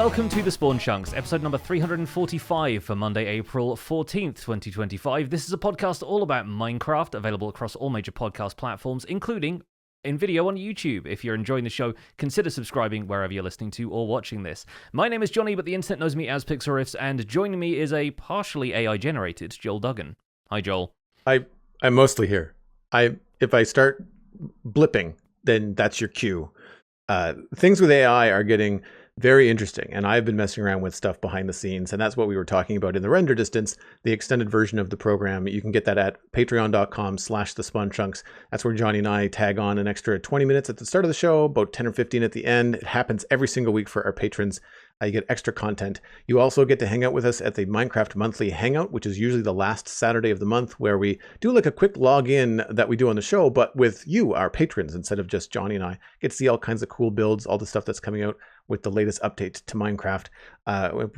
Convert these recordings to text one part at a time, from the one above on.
welcome to The Spawn Chunks, episode number 345 for Monday, April 14th, 2025. This is a podcast all about Minecraft, available across all major podcast platforms, including in video on YouTube. If you're enjoying the show, consider subscribing wherever you're listening to or watching this. My name is Johnny, but the internet knows me as Pixelriffs, and joining me is a partially AI-generated Joel Duggan. Hi, Joel. I'm mostly here. If I start blipping, then that's your cue. Things with AI are getting very interesting, and I've been messing around with stuff behind the scenes, and that's what we were talking about in the render distance, the extended version of the program. You can get that at patreon.com/thespawnchunks. That's where Johnny and I tag on an extra 20 minutes at the start of the show, about 10 or 15 at the end. It happens every single week for our patrons. You get extra content. You also get to hang out with us at the Minecraft Monthly Hangout, which is usually the last Saturday of the month, where we do like a quick login that we do on the show, but with you, our patrons, instead of just Johnny and I. Get to see all kinds of cool builds, all the stuff that's coming out with the latest update to Minecraft,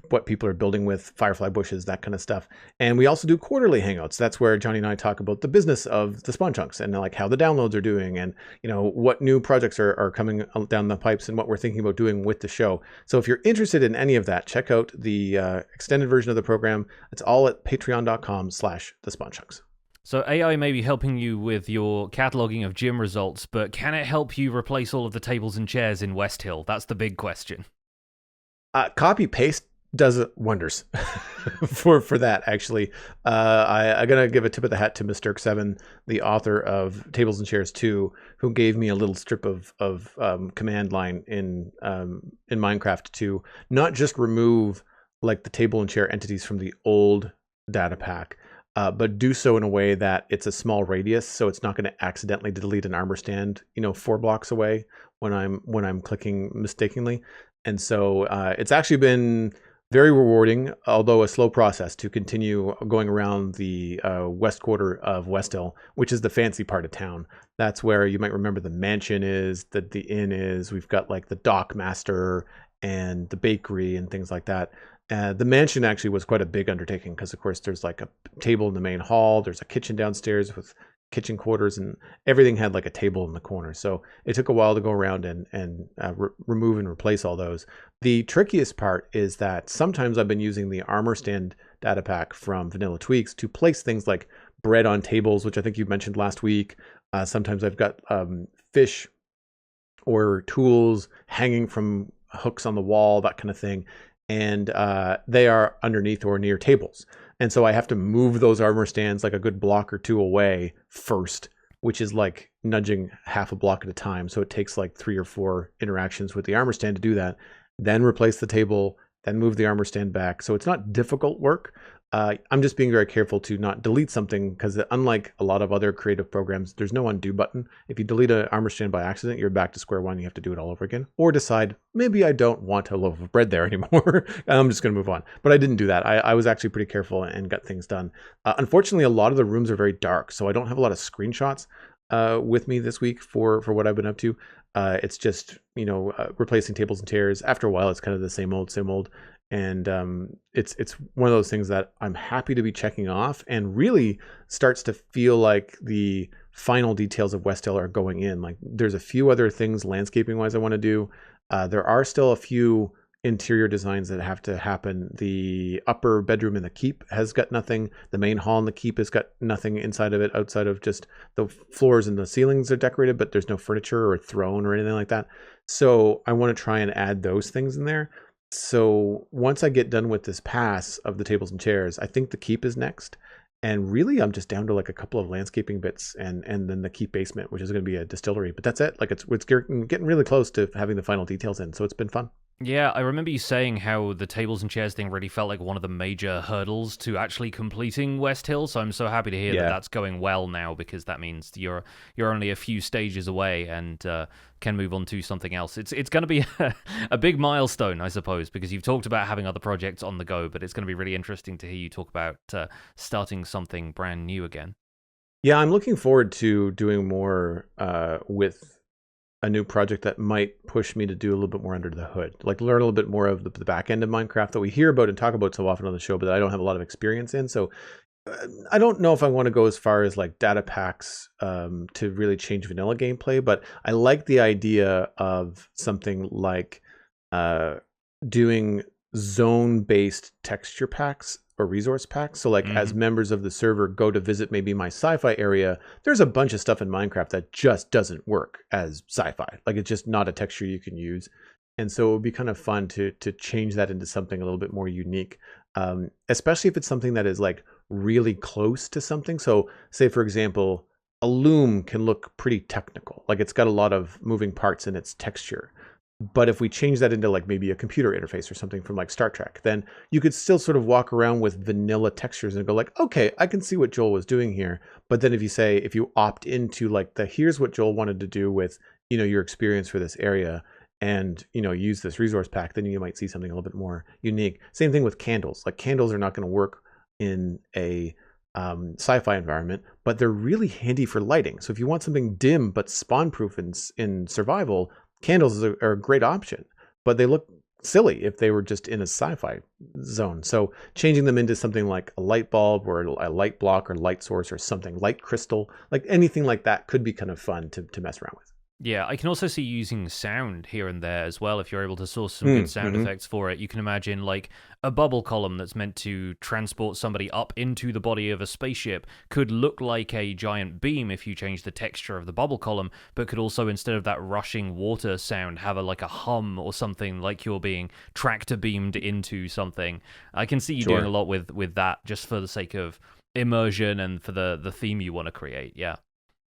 what people are building with firefly bushes, that kind of stuff. And we also do quarterly hangouts. That's where Johnny and I talk about the business of the Spawn Chunks and like how the downloads are doing, and what new projects are coming down the pipes and what we're thinking about doing with the show. So if you're interested in any of that, check out the extended version of the program. It's all at patreon.com/thespawnchunks. So AI may be helping you with your cataloging of gym results, but can it help you replace all of the tables and chairs in West Hill? That's the big question. Copy paste does wonders for that, actually. I'm going to give a tip of the hat to Mr. 7, the author of Tables and Chairs 2, who gave me a little strip of command line in Minecraft to not just remove like the table and chair entities from the old data pack, but do so in a way that it's a small radius, so it's not going to accidentally delete an armor stand, 4 blocks away when I'm clicking mistakenly. And so it's actually been very rewarding, although a slow process, to continue going around the west quarter of West Hill, which is the fancy part of town. That's where you might remember the mansion is, the inn is. We've got like the dock master and the bakery and things like that. The mansion actually was quite a big undertaking because, of course, there's like a table in the main hall. There's a kitchen downstairs with kitchen quarters, and everything had like a table in the corner. So it took a while to go around and remove and replace all those. The trickiest part is that sometimes I've been using the armor stand data pack from Vanilla Tweaks to place things like bread on tables, which I think you mentioned last week. Sometimes I've got fish or tools hanging from hooks on the wall, that kind of thing. And they are underneath or near tables. And so I have to move those armor stands like a good block or 2 away first, which is like nudging half a block at a time. So it takes like 3 or 4 interactions with the armor stand to do that. Then replace the table, then move the armor stand back. So it's not difficult work. I'm just being very careful to not delete something, because unlike a lot of other creative programs, there's no undo button. If you delete an armor stand by accident, you're back to square one. You have to do it all over again, or decide maybe I don't want a loaf of bread there anymore. I'm just going to move on. But I didn't do that. I was actually pretty careful and got things done. Unfortunately, a lot of the rooms are very dark, so I don't have a lot of screenshots with me this week for what I've been up to. It's just replacing tables and chairs. After a while, it's kind of the same old. And it's one of those things that I'm happy to be checking off, and really starts to feel like the final details of West Hill are going in. Like there's a few other things landscaping wise I want to do. There are still a few interior designs that have to happen. The upper bedroom in the keep has got nothing. The main hall in the keep has got nothing inside of it, outside of just the floors and the ceilings are decorated, but there's no furniture or throne or anything like that. So I want to try and add those things in there. So once I get done with this pass of the tables and chairs, I think the keep is next. And really, I'm just down to like a couple of landscaping bits and then the keep basement, which is going to be a distillery. But that's it. Like it's getting really close to having the final details in. So it's been fun. Yeah, I remember you saying how the tables and chairs thing really felt like one of the major hurdles to actually completing West Hill. So I'm so happy to hear that that's going well now, because that means you're only a few stages away and can move on to something else. It's going to be a big milestone, I suppose, because you've talked about having other projects on the go, but it's going to be really interesting to hear you talk about starting something brand new again. Yeah, I'm looking forward to doing more with a new project that might push me to do a little bit more under the hood, like learn a little bit more of the back end of Minecraft that we hear about and talk about so often on the show, but that I don't have a lot of experience in. So I don't know if I want to go as far as like data packs to really change vanilla gameplay, but I like the idea of something like doing zone-based texture packs or resource packs. So like as members of the server go to visit maybe my sci-fi area, there's a bunch of stuff in Minecraft that just doesn't work as sci-fi. Like it's just not a texture you can use. And so it would be kind of fun to change that into something a little bit more unique, especially if it's something that is like really close to something. So say, for example, a loom can look pretty technical. Like it's got a lot of moving parts in its texture. But if we change that into like maybe a computer interface or something from like Star Trek, then you could still sort of walk around with vanilla textures and go like, okay, I can see what Joel was doing here. But then if you opt into like here's what Joel wanted to do with, your experience for this area, and use this resource pack, then you might see something a little bit more unique. Same thing with candles. Like candles are not going to work in a sci-fi environment, but they're really handy for lighting. So if you want something dim but spawn proof in survival, candles are a great option, but they look silly if they were just in a sci-fi zone. So changing them into something like a light bulb or a light block or light source or something, light crystal, like anything like that could be kind of fun to mess around with. Yeah, I can also see using sound here and there as well. If you're able to source some good sound effects for it, you can imagine like a bubble column that's meant to transport somebody up into the body of a spaceship could look like a giant beam if you change the texture of the bubble column, but could also, instead of that rushing water sound, have like a hum or something, like you're being tractor beamed into something. I can see you doing a lot with that, just for the sake of immersion and for the theme you want to create. Yeah.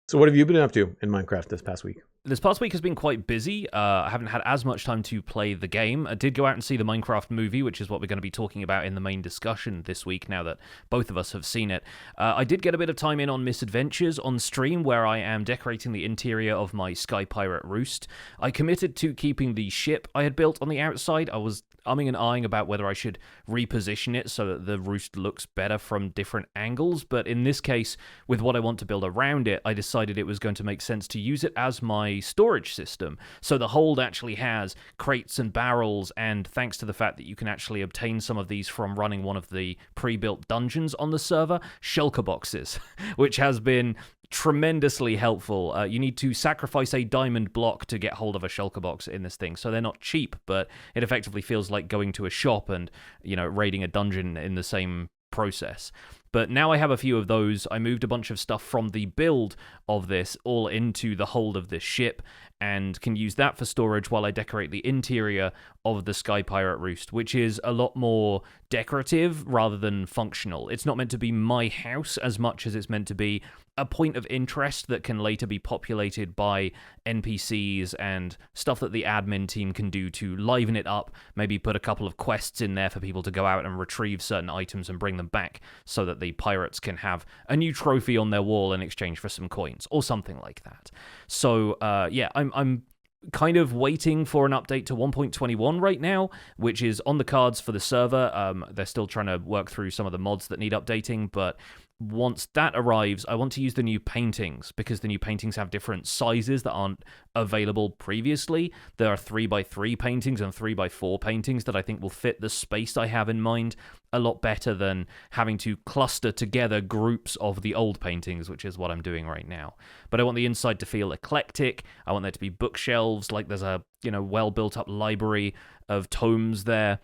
So what have you been up to in Minecraft this past week? This past week has been quite busy. I haven't had as much time to play the game. I did go out and see the Minecraft movie, which is what we're going to be talking about in the main discussion this week, now that both of us have seen it. I did get a bit of time in on Misadventures on stream, where I am decorating the interior of my Sky Pirate roost. I committed to keeping the ship I had built on the outside. I was umming and ahhing about whether I should reposition it so that the roost looks better from different angles, but in this case, with what I want to build around it, I decided it was going to make sense to use it as my storage system. So the hold actually has crates and barrels, and thanks to the fact that you can actually obtain some of these from running one of the pre-built dungeons on the server, shulker boxes, which has been tremendously helpful. You need to sacrifice a diamond block to get hold of a shulker box in this thing, so they're not cheap, but it effectively feels like going to a shop and, raiding a dungeon in the same process. But now I have a few of those. I moved a bunch of stuff from the build of this all into the hold of this ship, and can use that for storage while I decorate the interior of the Sky Pirate Roost, which is a lot more decorative rather than functional. It's not meant to be my house as much as it's meant to be a point of interest that can later be populated by NPCs and stuff that the admin team can do to liven it up, maybe put a couple of quests in there for people to go out and retrieve certain items and bring them back so that the pirates can have a new trophy on their wall in exchange for some coins or something like that. So I'm kind of waiting for an update to 1.21 right now, which is on the cards for the server. They're still trying to work through some of the mods that need updating, but once that arrives, I want to use the new paintings, because the new paintings have different sizes that aren't available previously. There are 3x3 paintings and 3x4 paintings that I think will fit the space I have in mind a lot better than having to cluster together groups of the old paintings, which is what I'm doing right now. But I want the inside to feel eclectic. I want there to be bookshelves, like there's a well built up library of tomes there.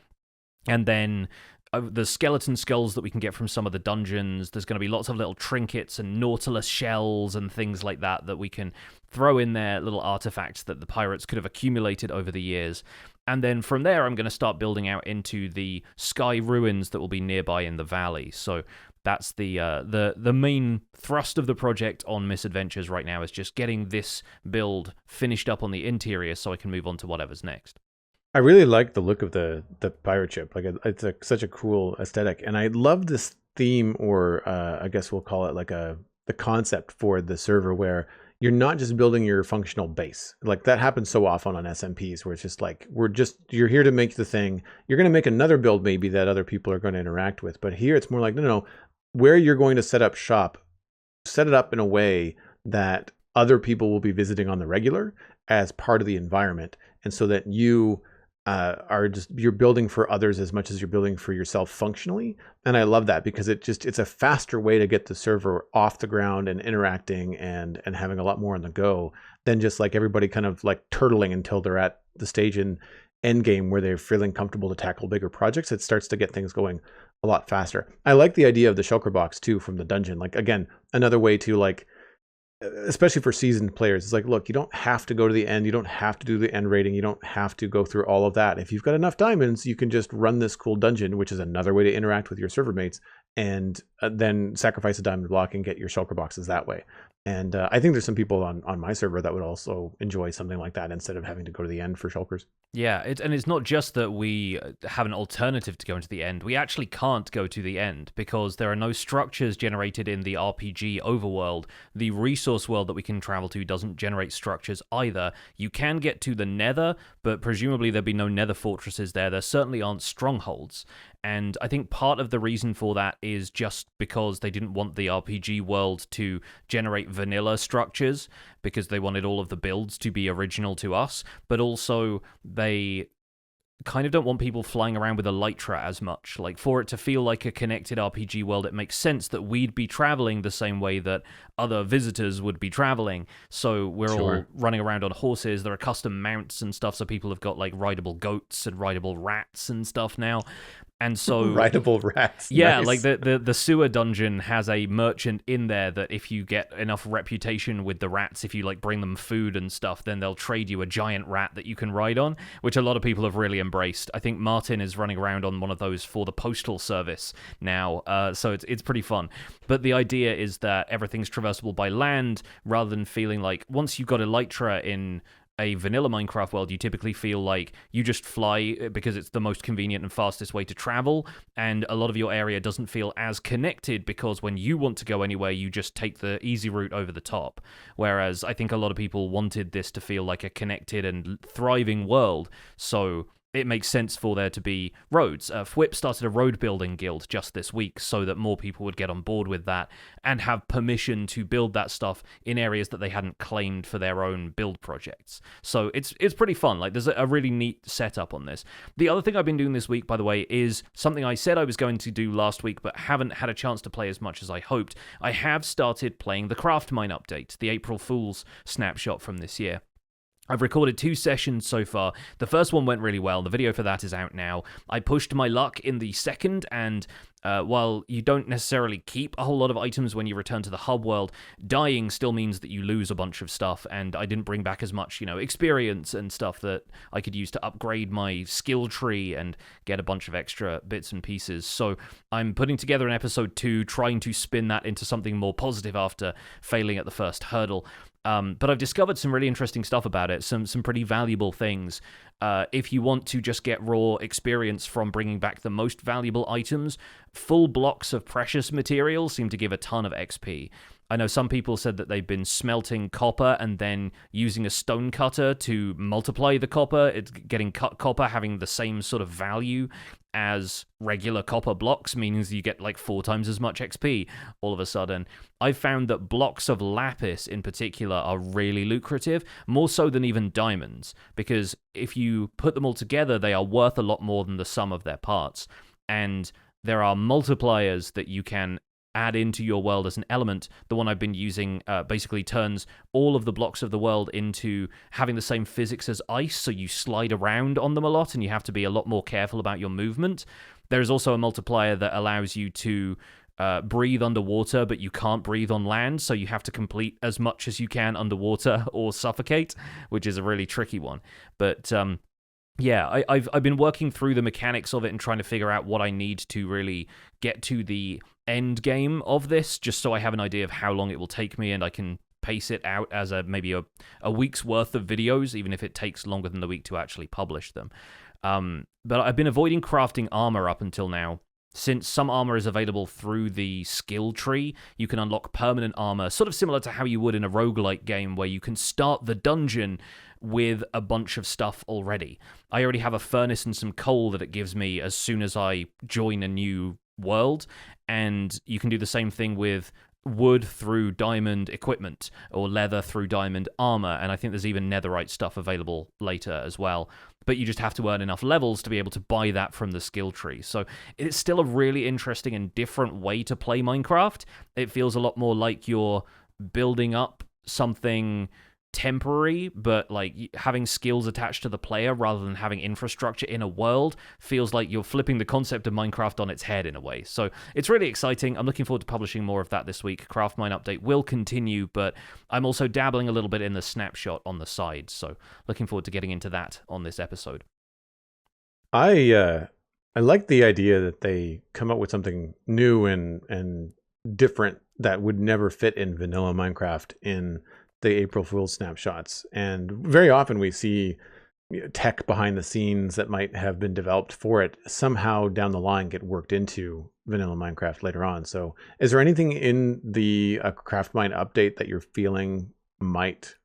And then the skeleton skulls that we can get from some of the dungeons. There's going to be lots of little trinkets and nautilus shells and things like that we can throw in there, little artifacts that the pirates could have accumulated over the years. And then from there, I'm going to start building out into the sky ruins that will be nearby in the valley. So that's the main thrust of the project on Misadventures right now, is just getting this build finished up on the interior so I can move on to whatever's next. I really like the look of the pirate ship. Like it's such a cool aesthetic, and I love this theme, or I guess we'll call it like the concept for the server, where you're not just building your functional base. Like that happens so often on SMPs, where it's just like you're here to make the thing. You're going to make another build maybe that other people are going to interact with, but here it's more like no, where you're going to set up shop, set it up in a way that other people will be visiting on the regular as part of the environment, and so that you're building for others as much as you're building for yourself functionally. And I love that, because it's a faster way to get the server off the ground and interacting and having a lot more on the go than just like everybody kind of like turtling until they're at the stage in end game where they're feeling comfortable to tackle bigger projects, it starts to get things going a lot faster. I like the idea of the shulker box too from the dungeon. Like, again, another way to, like, especially for seasoned players, it's like, look, you don't have to go to the end. You don't have to do the end rating. You don't have to go through all of that. If you've got enough diamonds, you can just run this cool dungeon, which is another way to interact with your server mates, and then sacrifice a diamond block and get your shulker boxes that way. And I think there's some people on my server that would also enjoy something like that instead of having to go to the end for shulkers. Yeah, and it's not just that we have an alternative to going to the end. We actually can't go to the end because there are no structures generated in the RPG overworld. The resource world that we can travel to doesn't generate structures either. You can get to the Nether, but presumably there'd be no Nether fortresses there. There certainly aren't strongholds. And I think part of the reason for that is just because they didn't want the RPG world to generate vanilla structures, because they wanted all of the builds to be original to us, but also they kind of don't want people flying around with Elytra as much. Like, for it to feel like a connected RPG world, it makes sense that we'd be traveling the same way that other visitors would be traveling. So we're all running around on horses. There are custom mounts and stuff, so people have got, like, rideable goats and rideable rats and stuff now. And so rideable rats. Yeah, nice. like the sewer dungeon has a merchant in there that if you get enough reputation with the rats, if you like bring them food and stuff, then they'll trade you a giant rat that you can ride on, which a lot of people have really embraced. I think Martin is running around on one of those for the postal service now, so it's pretty fun. But the idea is that everything's traversable by land rather than feeling like once you've got Elytra in a vanilla Minecraft world, you typically feel like you just fly because it's the most convenient and fastest way to travel, and a lot of your area doesn't feel as connected because when you want to go anywhere, you just take the easy route over the top. Whereas I think a lot of people wanted this to feel like a connected and thriving world, so it makes sense for there to be roads. Fwip started a road building guild just this week so that more people would get on board with that and have permission to build that stuff in areas that they hadn't claimed for their own build projects. So it's pretty fun. Like, there's a really neat setup on this. The other thing I've been doing this week, by the way, is something I said I was going to do last week but haven't had a chance to play as much as I hoped. I have started playing the Craft Mine update, the April Fool's snapshot from this year. I've recorded 2 sessions so far. The first one went really well. The video for that is out now. I pushed my luck in the second, and while you don't necessarily keep a whole lot of items when you return to the hub world, dying still means that you lose a bunch of stuff, and I didn't bring back as much, experience and stuff that I could use to upgrade my skill tree and get a bunch of extra bits and pieces. So I'm putting together an episode 2, trying to spin that into something more positive after failing at the first hurdle. But I've discovered some really interesting stuff about it, some pretty valuable things. If you want to just get raw experience from bringing back the most valuable items, full blocks of precious materials seem to give a ton of XP. I know some people said that they've been smelting copper and then using a stone cutter to multiply the copper. It's getting cut copper having the same sort of value as regular copper blocks, means you get like 4 times as much XP all of a sudden. I've found that blocks of lapis in particular are really lucrative, more so than even diamonds, because if you put them all together, they are worth a lot more than the sum of their parts. And there are multipliers that you can add into your world as an element. The one I've been using basically turns all of the blocks of the world into having the same physics as ice, so you slide around on them a lot and you have to be a lot more careful about your movement. There's also a multiplier that allows you to breathe underwater, but you can't breathe on land, so you have to complete as much as you can underwater or suffocate, which is a really tricky one. But yeah, I've been working through the mechanics of it and trying to figure out what I need to really get to the end game of this, just so I have an idea of how long it will take me and I can pace it out as maybe a week's worth of videos, even if it takes longer than the week to actually publish them. But I've been avoiding crafting armor up until now. Since some armor is available through the skill tree, you can unlock permanent armor, sort of similar to how you would in a roguelike game where you can start the dungeon with a bunch of stuff already. I already have a furnace and some coal that it gives me as soon as I join a new world, and you can do the same thing with wood through diamond equipment or leather through diamond armor, and I think there's even netherite stuff available later as well. But you just have to earn enough levels to be able to buy that from the skill tree. So it's still a really interesting and different way to play Minecraft. It feels a lot more like you're building up something temporary, but like having skills attached to the player rather than having infrastructure in a world feels like you're flipping the concept of Minecraft on its head in a way. So it's really exciting. I'm looking forward to publishing more of that this week. Craft Mine update will continue, but I'm also dabbling a little bit in the Snapshot on the side. So looking forward to getting into that on this episode. I like the idea that they come up with something new and different that would never fit in vanilla Minecraft in the April Fool's snapshots. And very often we see tech behind the scenes that might have been developed for it somehow down the line get worked into vanilla Minecraft later on. So is there anything in the Craft Mine update that you're feeling might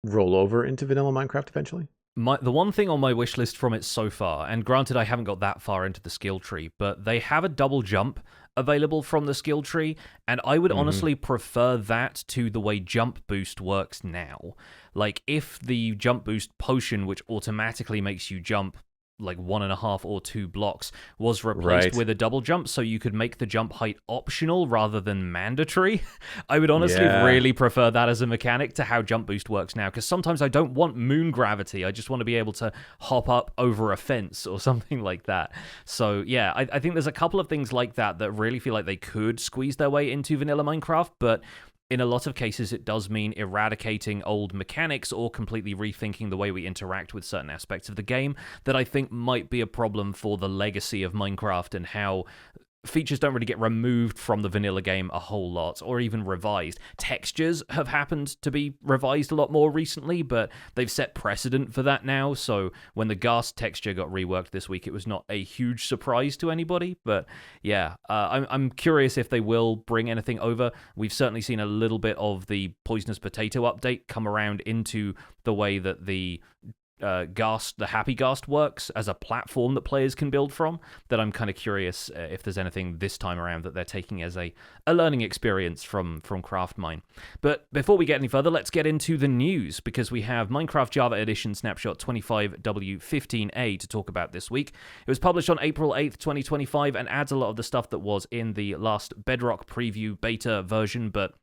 roll over into vanilla Minecraft eventually? The one thing on my wish list from it so far, and granted I haven't got that far into the skill tree, but they have a double jump available from the skill tree, and I would honestly prefer that to the way jump boost works now. Like, if the jump boost potion, which automatically makes you jump like 1.5 or 2 blocks, was replaced with a double jump, so you could make the jump height optional rather than mandatory. I would honestly really prefer that as a mechanic to how jump boost works now, because sometimes I don't want moon gravity. I just want to be able to hop up over a fence or something like that. So yeah, I think there's a couple of things like that that really feel like they could squeeze their way into vanilla Minecraft, but in a lot of cases, it does mean eradicating old mechanics or completely rethinking the way we interact with certain aspects of the game that I think might be a problem for the legacy of Minecraft and how features don't really get removed from the vanilla game a whole lot, or even revised. Textures have happened to be revised a lot more recently, but they've set precedent for that now, so when the Ghast texture got reworked this week, it was not a huge surprise to anybody, but yeah, I'm curious if they will bring anything over. We've certainly seen a little bit of the Poisonous Potato update come around into the way that the Ghast, the Happy Ghast works as a platform that players can build from, that I'm kind of curious if there's anything this time around that they're taking as a learning experience from Craft Mine. But before we get any further, let's get into the news, because we have Minecraft Java Edition Snapshot 25W15A to talk about this week. It was published on April 8th, 2025, and adds a lot of the stuff that was in the last Bedrock preview beta version, but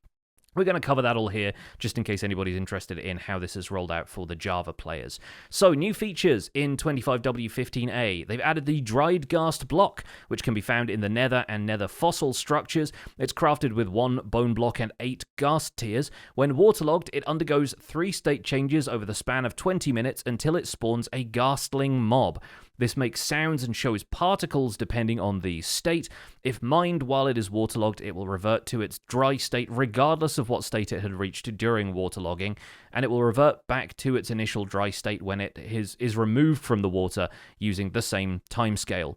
we're going to cover that all here, just in case anybody's interested in how this is rolled out for the Java players. So, new features in 25W15A. They've added the dried Ghast block, which can be found in the Nether and Nether fossil structures. It's crafted with 1 bone block and 8 Ghast tiers. When waterlogged, it undergoes 3 state changes over the span of 20 minutes until it spawns a Ghastling mob. This makes sounds and shows particles depending on the state. If mined while it is waterlogged, it will revert to its dry state regardless of what state it had reached during waterlogging, and it will revert back to its initial dry state when it is removed from the water using the same timescale.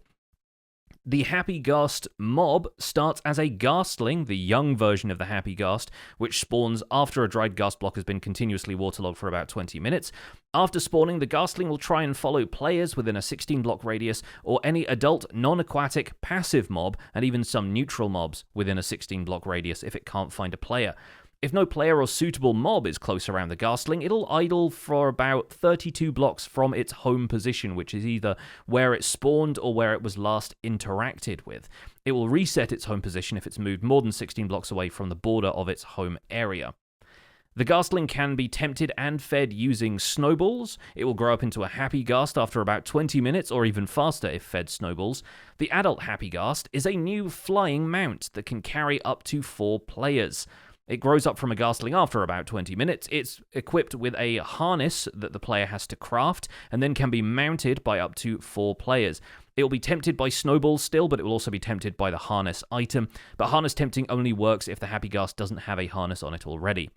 The Happy Ghast mob starts as a Ghastling, the young version of the Happy Ghast, which spawns after a dried Ghast block has been continuously waterlogged for about 20 minutes. After spawning, the Ghastling will try and follow players within a 16-block radius, or any adult, non-aquatic, passive mob, and even some neutral mobs within a 16-block radius if it can't find a player. If no player or suitable mob is close around the Ghastling, it'll idle for about 32 blocks from its home position, which is either where it spawned or where it was last interacted with. It will reset its home position if it's moved more than 16 blocks away from the border of its home area. The Ghastling can be tempted and fed using snowballs. It will grow up into a Happy Ghast after about 20 minutes, or even faster if fed snowballs. The adult Happy Ghast is a new flying mount that can carry up to 4 players. It grows up from a Ghastling after about 20 minutes. It's equipped with a harness that the player has to craft, and then can be mounted by up to 4 players. It will be tempted by snowballs still, but it will also be tempted by the harness item. But harness tempting only works if the Happy Ghast doesn't have a harness on it already.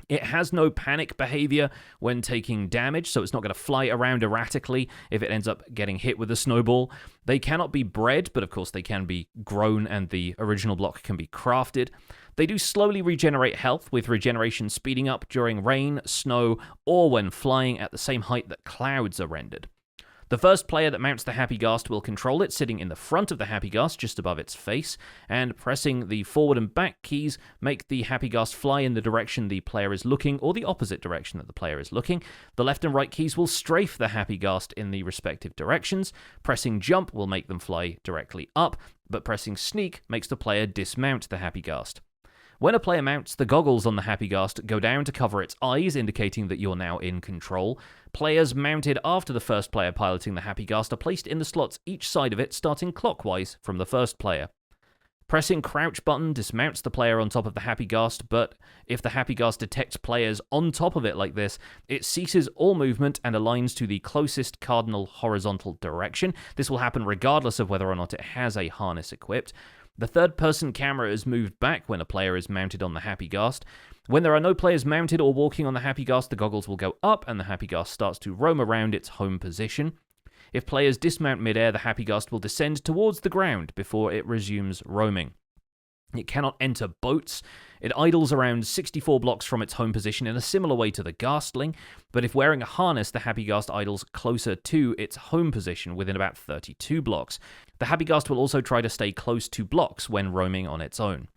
It has no panic behavior when taking damage, so it's not going to fly around erratically if it ends up getting hit with a snowball. They cannot be bred, but of course they can be grown, and the original block can be crafted. They do slowly regenerate health, with regeneration speeding up during rain, snow, or when flying at the same height that clouds are rendered. The first player that mounts the Happy Ghast will control it, sitting in the front of the Happy Ghast, just above its face, and pressing the forward and back keys make the Happy Ghast fly in the direction the player is looking, or the opposite direction that the player is looking. The left and right keys will strafe the Happy Ghast in the respective directions. Pressing jump will make them fly directly up, but pressing sneak makes the player dismount the Happy Ghast. When a player mounts, the goggles on the Happy Ghast go down to cover its eyes, indicating that you're now in control. Players mounted after the first player piloting the Happy Ghast are placed in the slots each side of it, starting clockwise from the first player. Pressing crouch button dismounts the player on top of the Happy Ghast, but if the Happy Ghast detects players on top of it like this, it ceases all movement and aligns to the closest cardinal horizontal direction. This will happen regardless of whether or not it has a harness equipped. The third-person camera is moved back when a player is mounted on the Happy Ghast. When there are no players mounted or walking on the Happy Ghast, the goggles will go up and the Happy Ghast starts to roam around its home position. If players dismount mid-air, the Happy Ghast will descend towards the ground before it resumes roaming. It cannot enter boats. It idles around 64 blocks from its home position in a similar way to the Ghastling, but if wearing a harness, the Happy Ghast idles closer to its home position within about 32 blocks. The Happy Ghast will also try to stay close to blocks when roaming on its own.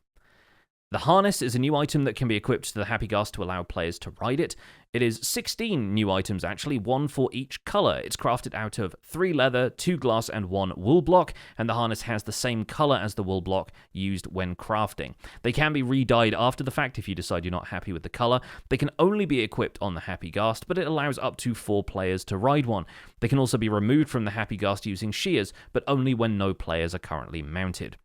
The harness is a new item that can be equipped to the Happy Ghast to allow players to ride it. It is 16 new items actually, one for each colour. It's crafted out of 3 leather, 2 glass and 1 wool block, and the harness has the same colour as the wool block used when crafting. They can be re-dyed after the fact if you decide you're not happy with the colour. They can only be equipped on the Happy Ghast, but it allows up to 4 players to ride one. They can also be removed from the Happy Ghast using shears, but only when no players are currently mounted.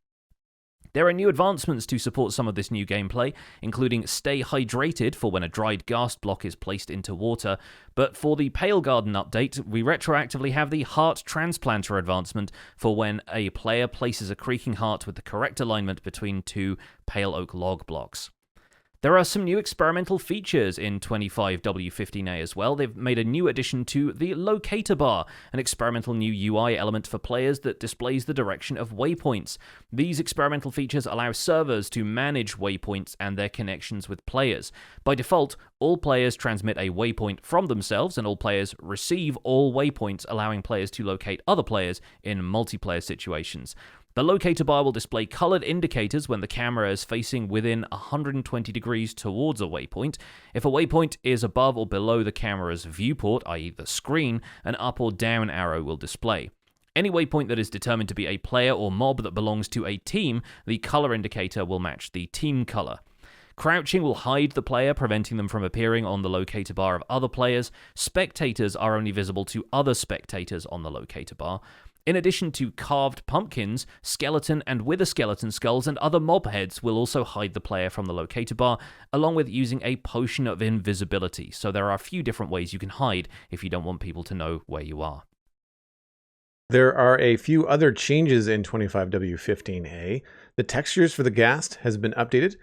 There are new advancements to support some of this new gameplay, including Stay Hydrated for when a dried Ghast block is placed into water, but for the Pale Garden update, we retroactively have the Heart Transplanter advancement for when a player places a creaking heart with the correct alignment between 2 Pale Oak log blocks. There are some new experimental features in 25W15A as well. They've made a new addition to the Locator bar, an experimental new UI element for players that displays the direction of waypoints. These experimental features allow servers to manage waypoints and their connections with players. By default, all players transmit a waypoint from themselves, and all players receive all waypoints, allowing players to locate other players in multiplayer situations. The Locator bar will display coloured indicators when the camera is facing within 120 degrees towards a waypoint. If a waypoint is above or below the camera's viewport, i.e. the screen, an up or down arrow will display. Any waypoint that is determined to be a player or mob that belongs to a team, the colour indicator will match the team colour. Crouching will hide the player, preventing them from appearing on the Locator bar of other players. Spectators are only visible to other spectators on the Locator bar. In addition to carved pumpkins, skeleton and wither skeleton skulls and other mob heads will also hide the player from the Locator bar, along with using a potion of invisibility. So there are a few different ways you can hide if you don't want people to know where you are. There are a few other changes in 25W15A. The textures for the Ghast has been updated,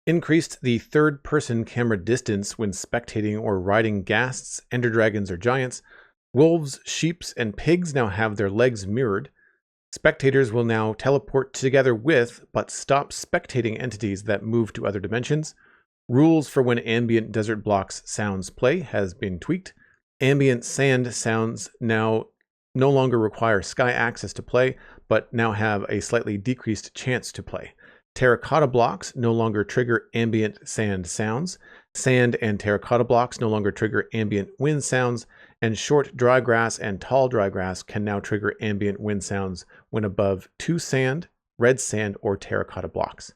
increased the third-person camera distance when spectating or riding Ghasts, Ender Dragons, or Giants. Wolves, sheeps, and pigs now have their legs mirrored. Spectators will now teleport together with, but stop spectating entities that move to other dimensions. Rules for when ambient desert blocks sounds play has been tweaked. Ambient sand sounds now no longer require sky access to play, but now have a slightly decreased chance to play. Terracotta blocks no longer trigger ambient sand sounds. Sand and terracotta blocks no longer trigger ambient wind sounds, and short dry grass and tall dry grass can now trigger ambient wind sounds when above 2 sand, red sand, or terracotta blocks.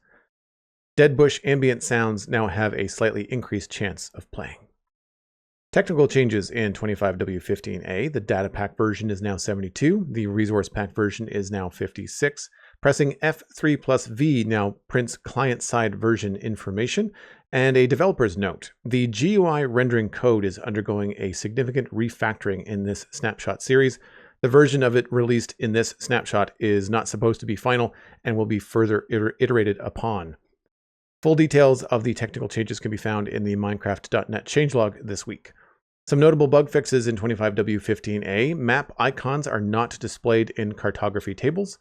Dead bush ambient sounds now have a slightly increased chance of playing. Technical changes in 25W15A. The data pack version is now 72. The resource pack version is now 56. Pressing F3 plus V now prints client-side version information. And a developer's note. The GUI rendering code is undergoing a significant refactoring in this Snapshot series. The version of it released in this Snapshot is not supposed to be final and will be further iterated upon. Full details of the technical changes can be found in the Minecraft.net changelog this week. Some notable bug fixes in 25W15A. Map icons are not displayed in cartography tables.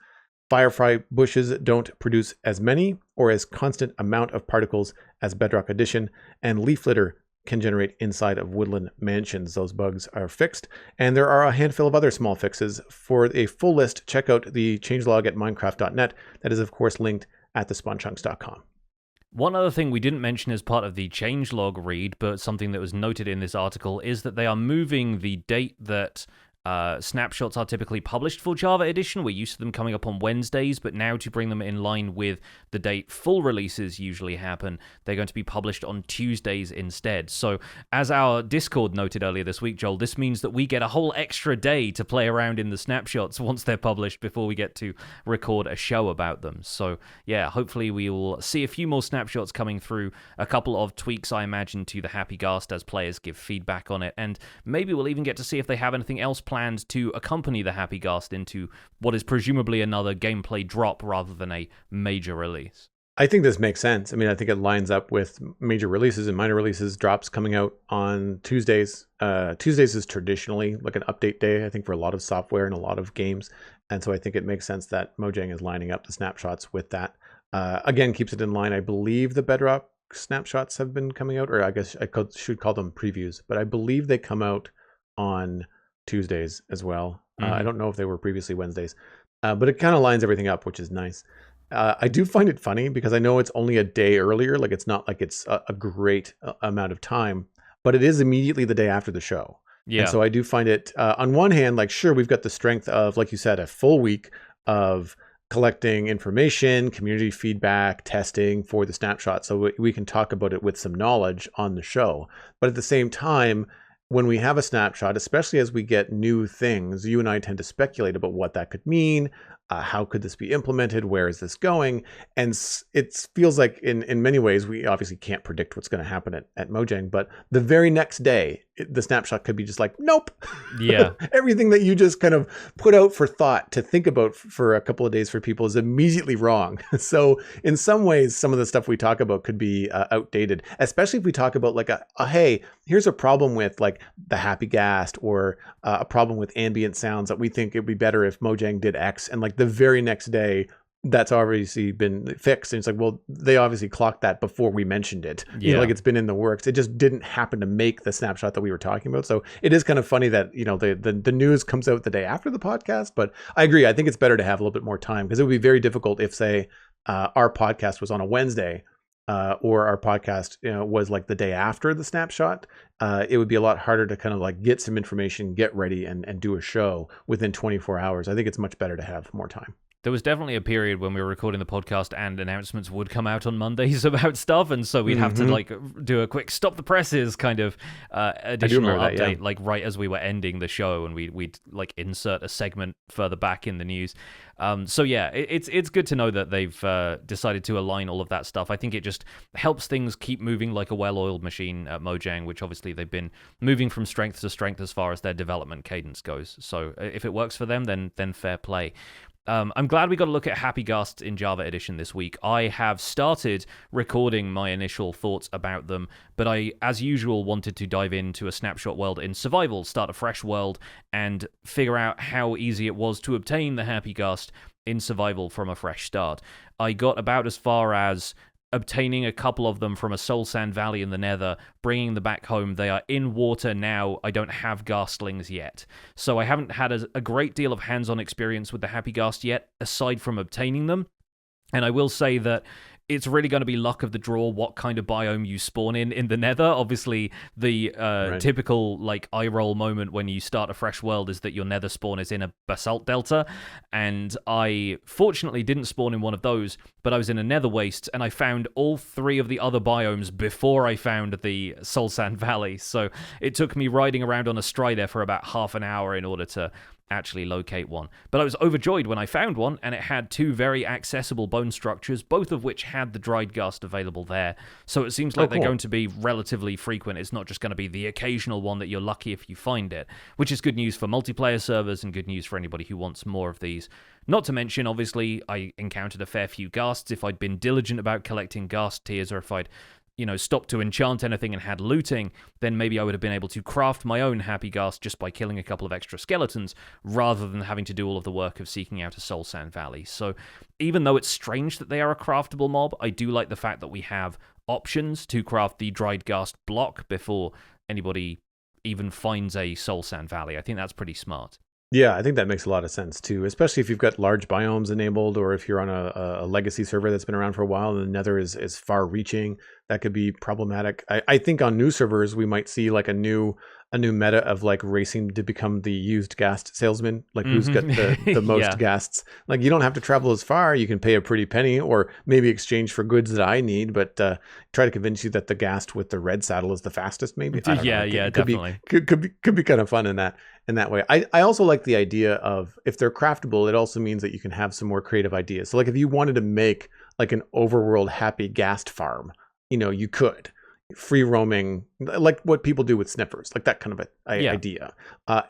Firefly bushes don't produce as many or as constant amount of particles as Bedrock Edition, and leaf litter can generate inside of woodland mansions. Those bugs are fixed, and there are a handful of other small fixes. For a full list, check out the changelog at minecraft.net. That is, of course, linked at thespawnchunks.com. One other thing we didn't mention as part of the changelog read, but something that was noted in this article, is that they are moving the date that Snapshots are typically published for Java Edition. We're used to them coming up on Wednesdays, but now to bring them in line with the date full releases usually happen, they're going to be published on Tuesdays instead. So, as our Discord noted earlier this week, Joel, this means that we get a whole extra day to play around in the snapshots once they're published before we get to record a show about them. So, yeah, hopefully we will see a few more snapshots coming through, a couple of tweaks, I imagine, to the Happy Ghast as players give feedback on it, and maybe we'll even get to see if they have anything else planned to accompany the Happy Ghast into what is presumably another gameplay drop rather than a major release. I think this makes sense. I mean, I think it lines up with major releases and minor releases, drops coming out on Tuesdays. Tuesdays is traditionally like an update day, I think, for a lot of software and a lot of games. And so I think it makes sense that Mojang is lining up the snapshots with that. Again, keeps it in line. I believe the Bedrock snapshots have been coming out, or I guess I should call them previews, but I believe they come out on Tuesdays as well. I don't know if they were previously Wednesdays, but it kind of lines everything up, which is nice. I do find it funny because I know it's only a day earlier. Like, it's not like it's a great amount of time, but it is immediately the day after the show. Yeah. And so I do find it, on one hand, like, sure, we've got the strength of, like you said, a full week of collecting information, community feedback, testing for the snapshot. So we can talk about it with some knowledge on the show. But at the same time, when we have a snapshot, especially as we get new things, you and I tend to speculate about what that could mean. How could this be implemented? Where is this going? And it feels like in many ways, we obviously can't predict what's going to happen at Mojang, but the very next day, the snapshot could be just like, nope. Yeah. Everything that you just kind of put out for thought to think about for a couple of days for people is immediately wrong. So in some ways, some of the stuff we talk about could be outdated, especially if we talk about like hey, here's a problem with like the Happy Ghast, or a problem with ambient sounds that we think it'd be better if Mojang did X. And like the very next day, that's obviously been fixed. And it's like, well, they obviously clocked that before we mentioned it. Yeah. You know, like, it's been in the works. It just didn't happen to make the snapshot that we were talking about. So it is kind of funny that, you know, the news comes out the day after the podcast. But I agree. I think it's better to have a little bit more time, because it would be very difficult if, say, our podcast was on a Wednesday, or our podcast, you know, was like the day after the snapshot. It would be a lot harder to kind of like get some information, get ready, and do a show within 24 hours. I think it's much better to have more time. There was definitely a period when we were recording the podcast and announcements would come out on Mondays about stuff, and so we'd have to like do a quick stop the presses kind of additional update, that, yeah. like right as we were ending the show, and we'd like insert a segment further back in the news. So yeah, it's good to know that they've decided to align all of that stuff. I think it just helps things keep moving like a well-oiled machine at Mojang, which obviously they've been moving from strength to strength as far as their development cadence goes. So if it works for them, then fair play. I'm glad we got a look at Happy Ghast in Java Edition this week. I have started recording my initial thoughts about them, but I, as usual, wanted to dive into a snapshot world in survival, start a fresh world, and figure out how easy it was to obtain the Happy Ghast in survival from a fresh start. I got about as far as obtaining a couple of them from a soul sand valley in the nether, bringing them back home. They are in water now. I don't have Ghastlings yet. So I haven't had a great deal of hands-on experience with the Happy Ghast yet, aside from obtaining them. And I will say that it's really going to be luck of the draw what kind of biome you spawn in the nether. Obviously, the typical like eye roll moment when you start a fresh world is that your nether spawn is in a basalt delta, and I fortunately didn't spawn in one of those, but I was in a nether waste, and I found all three of the other biomes before I found the Soul Sand Valley. So it took me riding around on a strider for about half an hour in order to actually locate one. But I was overjoyed when I found one, and it had two very accessible bone structures, both of which had the dried Ghast available there. So it seems like they're going to be relatively frequent. It's not just going to be the occasional one that you're lucky if you find it, which is good news for multiplayer servers and good news for anybody who wants more of these. Not to mention, obviously, I encountered a fair few Ghasts. If I'd been diligent about collecting Ghast tears, or if I'd stopped to enchant anything and had looting, then maybe I would have been able to craft my own Happy Ghast just by killing a couple of extra skeletons, rather than having to do all of the work of seeking out a Soul Sand Valley. So even though it's strange that they are a craftable mob, I do like the fact that we have options to craft the dried Ghast block before anybody even finds a Soul Sand Valley. I think that's pretty smart. Yeah, I think that makes a lot of sense too, especially if you've got large biomes enabled, or if you're on a legacy server that's been around for a while and the Nether is far reaching. That could be problematic. I think on new servers we might see like a new meta of like racing to become the used ghast salesman, like who's got the most Yeah. ghasts. Like you don't have to travel as far. You can pay a pretty penny, or maybe exchange for goods that I need, but try to convince you that the ghast with the red saddle is the fastest. Maybe I don't know. Yeah, It could be definitely. could be kind of fun in that way. I also like the idea of if they're craftable, it also means that you can have some more creative ideas. So like if you wanted to make like an overworld happy ghast farm, you could free roaming, like what people do with sniffers, like that kind of Yeah. idea.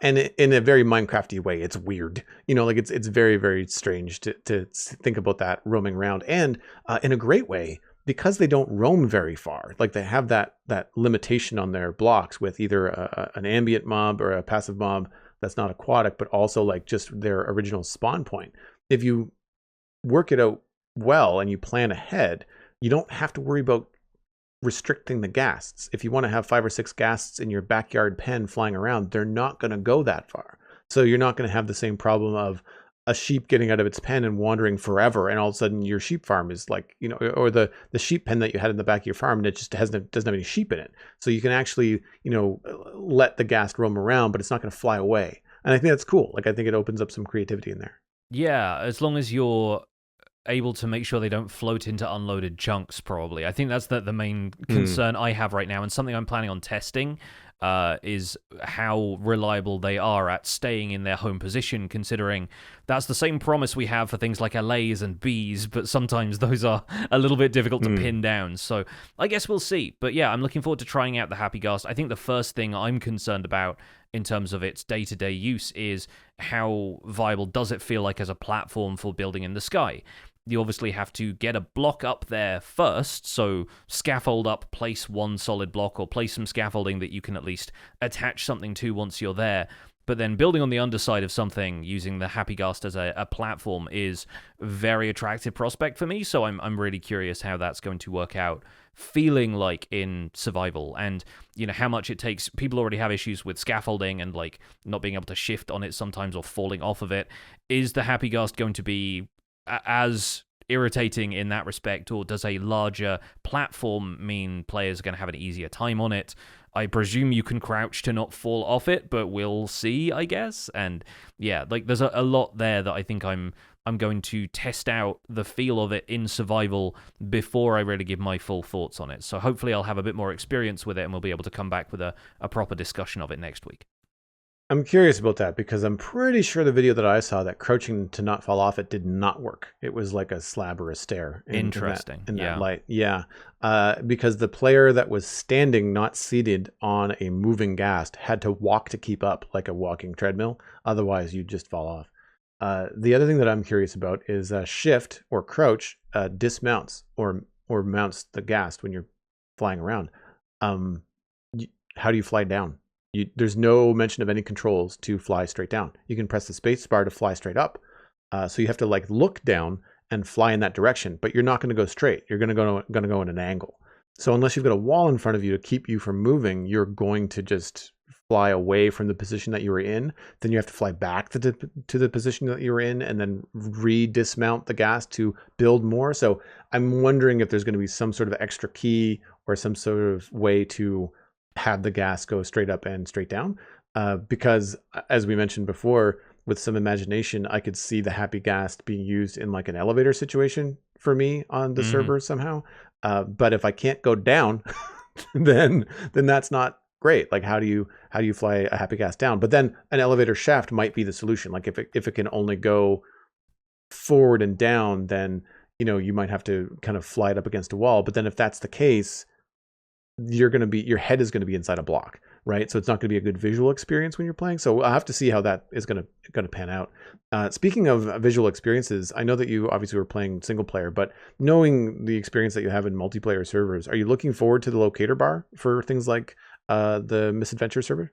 And in a very Minecrafty way, it's weird, like it's very, very strange to think about that roaming around, and in a great way, because they don't roam very far. Like they have that limitation on their blocks with either an ambient mob or a passive mob that's not aquatic, but also like just their original spawn point. If you work it out well and you plan ahead, you don't have to worry about restricting the ghasts. If you want to have 5 or 6 ghasts in your backyard pen flying around, they're not going to go that far. So you're not going to have the same problem of a sheep getting out of its pen and wandering forever, and all of a sudden your sheep farm is like, or the sheep pen that you had in the back of your farm and it just doesn't have any sheep in it. So you can actually, let the ghast roam around, but it's not going to fly away. And I think that's cool. Like I think it opens up some creativity in there. Yeah, as long as you're able to make sure they don't float into unloaded chunks, probably. I think that's the main concern I have right now, and something I'm planning on testing is how reliable they are at staying in their home position, considering that's the same promise we have for things like allays and bees, but sometimes those are a little bit difficult to pin down. So I guess we'll see. But yeah, I'm looking forward to trying out the Happy Ghast. I think the first thing I'm concerned about in terms of its day-to-day use is how viable does it feel like as a platform for building in the sky. You obviously have to get a block up there first, so scaffold up, place one solid block, or place some scaffolding that you can at least attach something to once you're there. But then building on the underside of something using the Happy Ghast as a platform is a very attractive prospect for me, so I'm really curious how that's going to work out feeling like in survival, and how much it takes. People already have issues with scaffolding and like not being able to shift on it sometimes or falling off of it. Is the Happy Ghast going to be as irritating in that respect, or does a larger platform mean players are going to have an easier time on it? I presume you can crouch to not fall off it, but we'll see, I guess. And yeah, like there's a lot there that I think I'm going to test out the feel of it in survival before I really give my full thoughts on it. So hopefully I'll have a bit more experience with it and we'll be able to come back with a proper discussion of it next week. I'm curious about that because I'm pretty sure the video that I saw, that crouching to not fall off it, did not work. It was like a slab or a stair. Interesting. In that light. Yeah. Because the player that was standing, not seated on a moving ghast, had to walk to keep up like a walking treadmill. Otherwise, you'd just fall off. The other thing that I'm curious about is shift or crouch dismounts or mounts the ghast when you're flying around. How do you fly down? There's no mention of any controls to fly straight down. You can press the space bar to fly straight up. So you have to like look down and fly in that direction, but you're not going to go straight. You're going to go in an angle. So unless you've got a wall in front of you to keep you from moving, you're going to just fly away from the position that you were in. Then you have to fly back to the position that you were in and then re-dismount the ghast to build more. So I'm wondering if there's going to be some sort of extra key or some sort of way to have the ghast go straight up and straight down, because as we mentioned before, with some imagination, I could see the Happy Ghast being used in like an elevator situation for me on the server somehow. But if I can't go down, then that's not great. Like how do you fly a Happy Ghast down? But then an elevator shaft might be the solution. Like if it can only go forward and down, then you might have to kind of fly it up against a wall. But then if that's the case, your head is going to be inside a block, right? So it's not going to be a good visual experience when you're playing. So I'll have to see how that is going to pan out. Speaking of visual experiences, I know that you obviously were playing single player, but knowing the experience that you have in multiplayer servers, are you looking forward to the locator bar for things like the Misadventure server?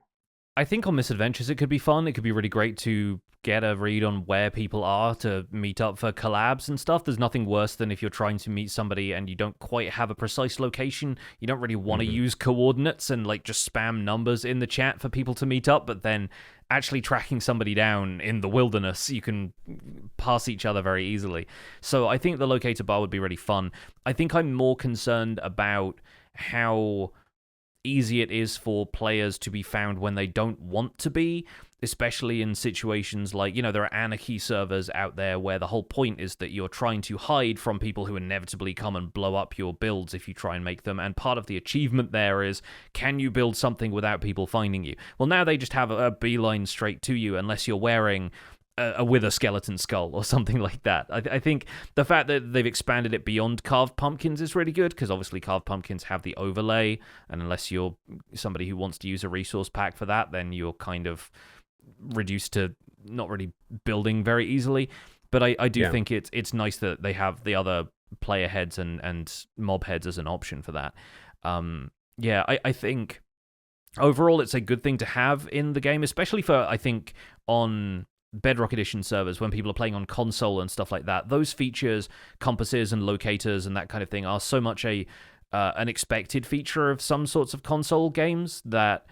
I think on Misadventures it could be fun. It could be really great to get a read on where people are to meet up for collabs and stuff. There's nothing worse than if you're trying to meet somebody and you don't quite have a precise location. You don't really want to use coordinates and like just spam numbers in the chat for people to meet up, but then actually tracking somebody down in the wilderness, you can pass each other very easily. So I think the locator bar would be really fun. I think I'm more concerned about how easy it is for players to be found when they don't want to be, especially in situations like, there are anarchy servers out there where the whole point is that you're trying to hide from people who inevitably come and blow up your builds if you try and make them, and part of the achievement there is, can you build something without people finding you? Well, now they just have a beeline straight to you unless you're wearing a wither skeleton skull or something like that. I think the fact that they've expanded it beyond carved pumpkins is really good, because obviously carved pumpkins have the overlay, and unless you're somebody who wants to use a resource pack for that, then you're kind of reduced to not really building very easily. But I do think it's nice that they have the other player heads and mob heads as an option for that. I think overall it's a good thing to have in the game, especially for, I think, on Bedrock Edition servers, when people are playing on console and stuff like that. Those features, compasses and locators and that kind of thing, are so much an expected feature of some sorts of console games that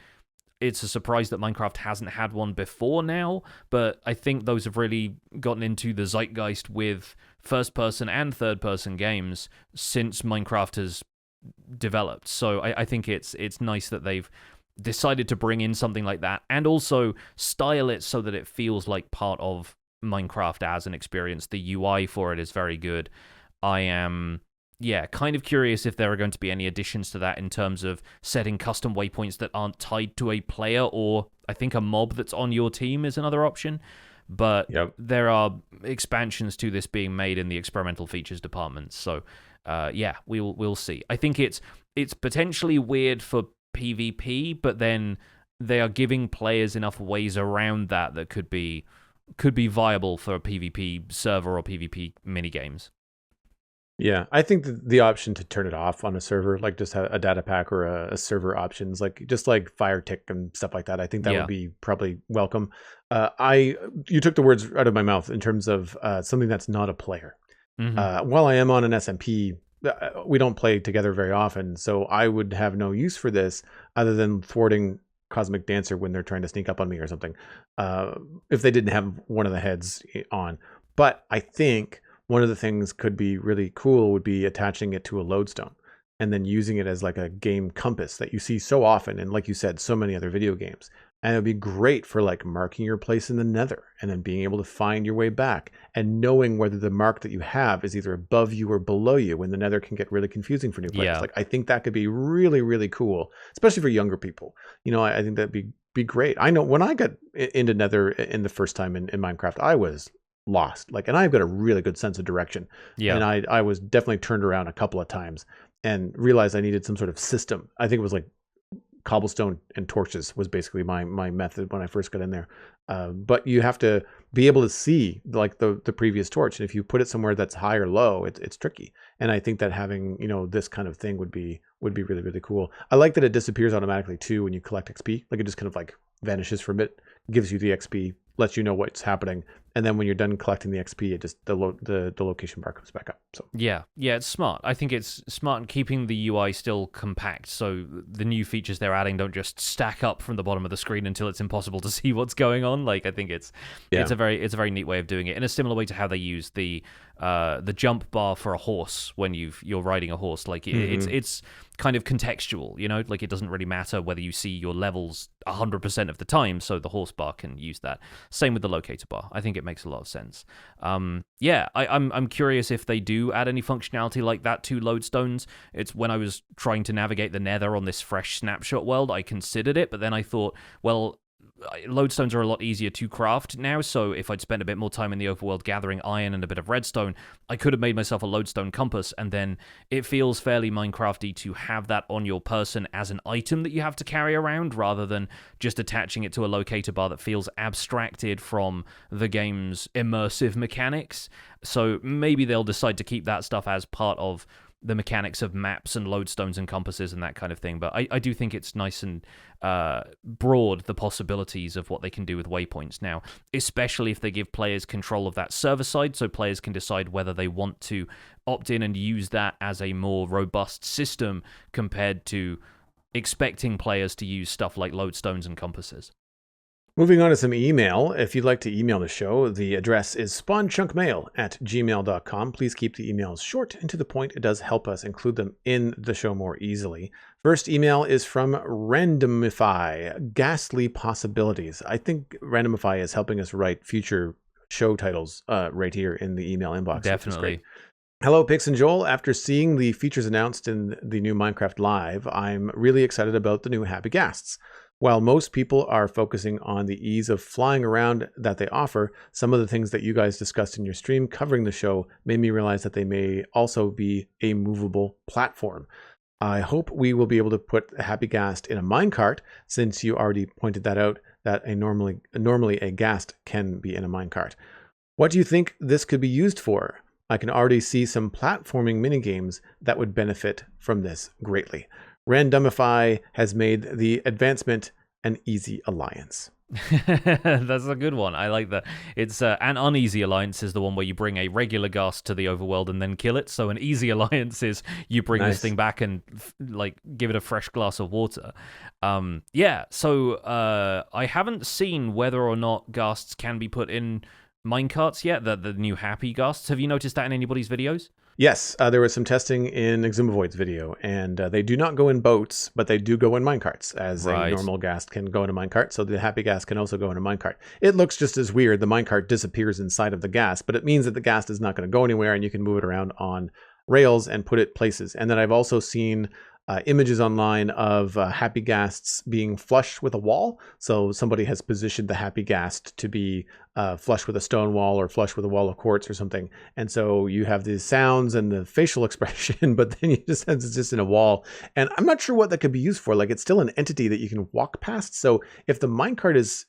it's a surprise that Minecraft hasn't had one before now. But I think those have really gotten into the zeitgeist with first-person and third-person games since Minecraft has developed. So I think it's nice that they've decided to bring in something like that, and also style it so that it feels like part of Minecraft as an experience. The UI for it is very good. I am, kind of curious if there are going to be any additions to that in terms of setting custom waypoints that aren't tied to a player, or I think a mob that's on your team is another option. But there are expansions to this being made in the experimental features department. So, we'll see. I think it's potentially weird for PvP, but then they are giving players enough ways around that could be viable for a PvP server or PvP minigames. Yeah, I think the option to turn it off on a server, like just a data pack or a server options, like just like fire tick and stuff like that, I think that would be probably welcome. You took the words out of my mouth in terms of something that's not a player. While I am on an SMP, we don't play together very often, so I would have no use for this other than thwarting Cosmic Dancer when they're trying to sneak up on me or something, if they didn't have one of the heads on. But I think one of the things could be really cool would be attaching it to a lodestone and then using it as like a game compass that you see so often, and like you said, so many other video games. And it would be great for like marking your place in the nether and then being able to find your way back and knowing whether the mark that you have is either above you or below you, when the nether can get really confusing for new players. Like, I think that could be really, really cool, especially for younger people. I think that'd be great. I know when I got into nether in the first time in Minecraft, I was lost. And I've got a really good sense of direction. And I was definitely turned around a couple of times and realized I needed some sort of system. I think it was like cobblestone and torches was basically my method when I first got in there. But you have to be able to see like the previous torch, and if you put it somewhere that's high or low, it's tricky. And I think that having this kind of thing would be really, really cool. I like that it disappears automatically too when you collect XP. Like, it just kind of like vanishes from it, gives you the XP, lets you know what's happening, and then when you're done collecting the XP, it just the location bar comes back up. So it's smart. I think it's smart in keeping the UI still compact, so the new features they're adding don't just stack up from the bottom of the screen until it's impossible to see what's going on. Like, I think it's a very neat way of doing it, in a similar way to how they use the jump bar for a horse when you're riding a horse. Like, it's kind of contextual, like it doesn't really matter whether you see your levels 100% of the time, so the horse bar can use that. Same with the locator bar. I think it makes a lot of sense. I'm curious if they do add any functionality like that to lodestones. It's when I was trying to navigate the nether on this fresh snapshot world, I considered it, but then I thought, well, lodestones are a lot easier to craft now, so if I'd spent a bit more time in the overworld gathering iron and a bit of redstone, I could have made myself a lodestone compass, and then it feels fairly Minecrafty to have that on your person as an item that you have to carry around, rather than just attaching it to a locator bar that feels abstracted from the game's immersive mechanics. So maybe they'll decide to keep that stuff as part of the mechanics of maps and lodestones and compasses and that kind of thing. But I do think it's nice and broad, the possibilities of what they can do with waypoints now, especially if they give players control of that server side, so players can decide whether they want to opt in and use that as a more robust system compared to expecting players to use stuff like lodestones and compasses. Moving on to some email. If you'd like to email the show, the address is spawnchunkmail@gmail.com. Please keep the emails short and to the point. It does help us include them in the show more easily. First email is from Randomify, Ghastly Possibilities. I think Randomify is helping us write future show titles right here in the email inbox. Definitely. Hello, Pix and Joel. After seeing the features announced in the new Minecraft Live, I'm really excited about the new Happy Ghasts. While most people are focusing on the ease of flying around that they offer, some of the things that you guys discussed in your stream covering the show made me realize that they may also be a movable platform. I hope we will be able to put a Happy Ghast in a minecart, since you already pointed that out, that normally a Ghast can be in a minecart. What do you think this could be used for? I can already see some platforming minigames that would benefit from this greatly. Randomify has made the advancement an easy alliance. That's a good one. I like that. It's an uneasy alliance is the one where you bring a regular Ghast to the overworld and then kill it. So an easy alliance is you bring this thing back and like give it a fresh glass of water. Yeah. So I haven't seen whether or not Ghasts can be put in minecarts yet. The new Happy Ghasts. Have you noticed that in anybody's videos? Yes, there was some testing in Exumavoid's video, and they do not go in boats, but they do go in minecarts, as a normal Ghast can go in a minecart, so the Happy Ghast can also go in a minecart. It looks just as weird. The minecart disappears inside of the Ghast, but it means that the Ghast is not going to go anywhere, and you can move it around on rails and put it places. And then I've also seen images online of Happy Ghasts being flush with a wall. So somebody has positioned the Happy Ghast to be flush with a stone wall or flush with a wall of quartz or something. And so you have the sounds and the facial expression, but then you just sense it's just in a wall. And I'm not sure what that could be used for. Like, it's still an entity that you can walk past. So if the minecart is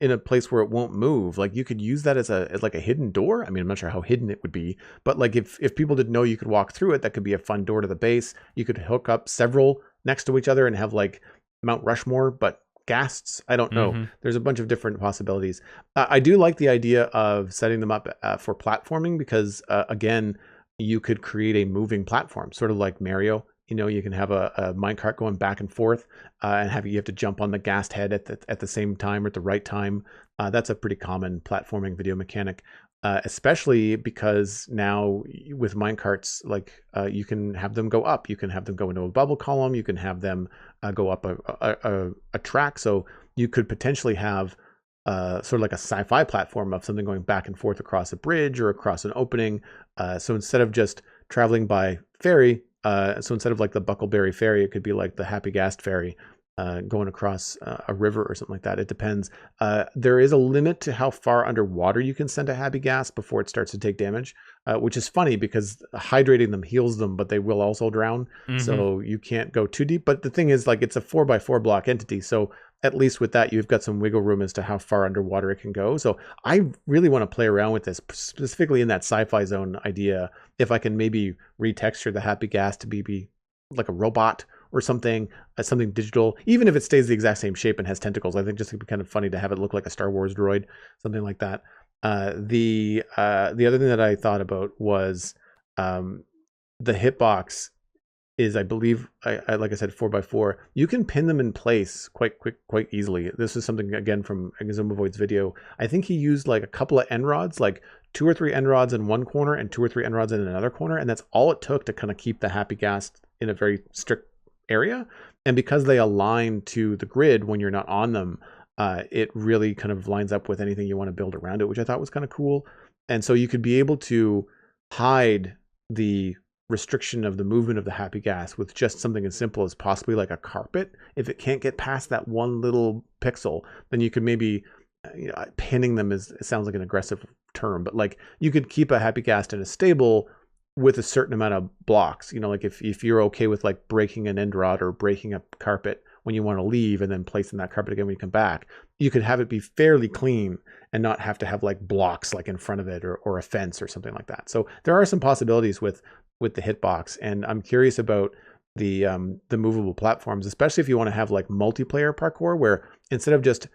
in a place where it won't move, like, you could use that as like a hidden door. I mean, I'm not sure how hidden it would be, but like if people didn't know you could walk through it, that could be a fun door to the base. You could hook up several next to each other and have like Mount Rushmore, but Ghasts. I don't know. Mm-hmm. There's a bunch of different possibilities. I do like the idea of setting them up for platforming, because again, you could create a moving platform, sort of like Mario. You know, you can have a minecart going back and forth, and you have to jump on the Ghast head at the same time or at the right time. That's a pretty common platforming video mechanic, especially because now with minecarts, like you can have them go up, you can have them go into a bubble column, you can have them go up a track. So you could potentially have sort of like a sci-fi platform of something going back and forth across a bridge or across an opening. So instead of just traveling by ferry, so instead of like the Buckleberry Ferry, it could be like the Happy Ghast Ferry going across a river or something like that. It depends. There is a limit to how far underwater you can send a Happy Ghast before it starts to take damage, which is funny because hydrating them heals them, but they will also drown. Mm-hmm. So you can't go too deep. But the thing is, like, it's a 4x4 block entity. So at least with that, you've got some wiggle room as to how far underwater it can go. So I really want to play around with this, specifically in that sci-fi zone idea. If I can maybe retexture the Happy Ghast to be like a robot or something, something digital, even if it stays the exact same shape and has tentacles. I think just it'd be kind of funny to have it look like a Star Wars droid, something like that. The other thing that I thought about was the hitbox is, I believe, I like I said, 4x4. You can pin them in place quite easily. This is something, again, from Exumavoid's video. I think he used like a couple of end rods, like 2 or 3 end rods in one corner and 2 or 3 end rods in another corner, and that's all it took to kind of keep the Happy Ghast in a very strict area. And because they align to the grid when you're not on them, it really kind of lines up with anything you want to build around it, which I thought was kind of cool. And so you could be able to hide the restriction of the movement of the Happy Ghast with just something as simple as possibly like a carpet. If it can't get past that one little pixel, then you could maybe, pinning them it sounds like an aggressive term, but like you could keep a Happy Ghast in a stable with a certain amount of blocks. Like if you're okay with like breaking an end rod or breaking a carpet when you want to leave and then placing that carpet again when you come back, you could have it be fairly clean and not have to have like blocks like in front of it or a fence or something like that. So there are some possibilities with with the hitbox, and I'm curious about the movable platforms, especially if you want to have like multiplayer parkour, where instead of just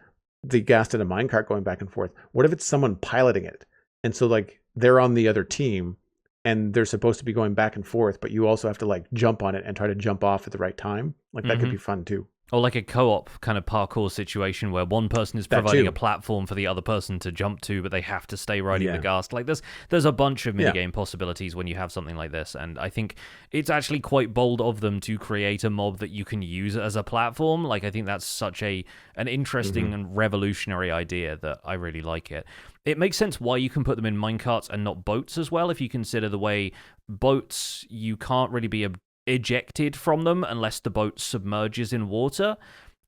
the Ghast in a minecart going back and forth, what if it's someone piloting it, and so like they're on the other team and they're supposed to be going back and forth, but you also have to like jump on it and try to jump off at the right time. Like that could be fun too. Or like a co-op kind of parkour situation where one person is providing a platform for the other person to jump to, but they have to stay riding the Ghast. Like there's a bunch of minigame possibilities when you have something like this, and I think it's actually quite bold of them to create a mob that you can use as a platform. Like I think that's such an interesting and revolutionary idea that I really like it. It makes sense why you can put them in minecarts and not boats as well, if you consider the way boats, you can't really be ejected from them unless the boat submerges in water.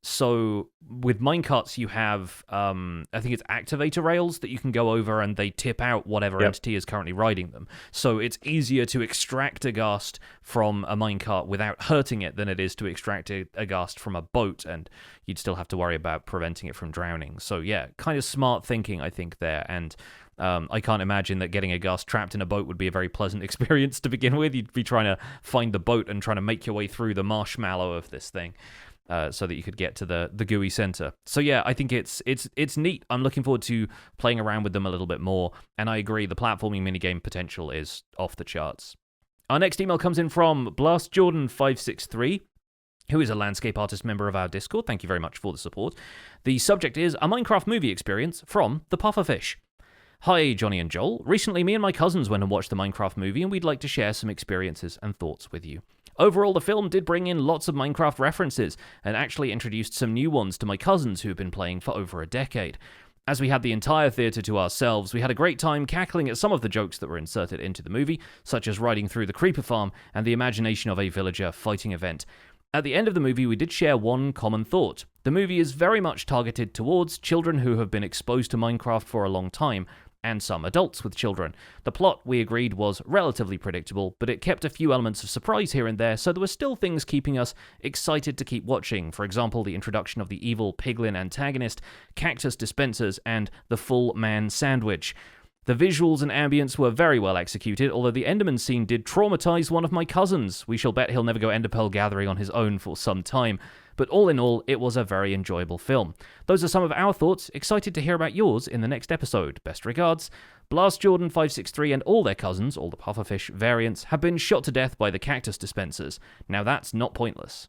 So with minecarts, you have, I think it's activator rails that you can go over and they tip out whatever entity is currently riding them. So it's easier to extract a Ghast from a minecart without hurting it than it is to extract a Ghast from a boat, and you'd still have to worry about preventing it from drowning. So yeah, kind of smart thinking, I think, there. And I can't imagine that getting a Ghast trapped in a boat would be a very pleasant experience to begin with. You'd be trying to find the boat and trying to make your way through the marshmallow of this thing. So that you could get to the gooey center. So yeah, I think it's neat. I'm looking forward to playing around with them a little bit more, and I agree, the platforming minigame potential is off the charts. Our next email comes in from BlastJordan563, who is a landscape artist member of our Discord. Thank you very much for the support. The subject is a Minecraft movie experience from the Pufferfish. Hi, Johnny and Joel. Recently, me and my cousins went and watched the Minecraft movie, and we'd like to share some experiences and thoughts with you. Overall, the film did bring in lots of Minecraft references, and actually introduced some new ones to my cousins who have been playing for over a decade. As we had the entire theatre to ourselves, we had a great time cackling at some of the jokes that were inserted into the movie, such as riding through the creeper farm and the imagination of a villager fighting event. At the end of the movie, we did share one common thought. The movie is very much targeted towards children who have been exposed to Minecraft for a long time, and some adults with children. The plot, we agreed, was relatively predictable, but it kept a few elements of surprise here and there, so there were still things keeping us excited to keep watching. For example, the introduction of the evil piglin antagonist, cactus dispensers, and the full man sandwich. The visuals and ambience were very well executed, although the Enderman scene did traumatize one of my cousins. We shall bet he'll never go Enderpearl gathering on his own for some time. But all in all, it was a very enjoyable film. Those are some of our thoughts. Excited to hear about yours in the next episode. Best regards. BlastJordan563 and all their cousins, all the pufferfish variants, have been shot to death by the cactus dispensers. Now that's not pointless.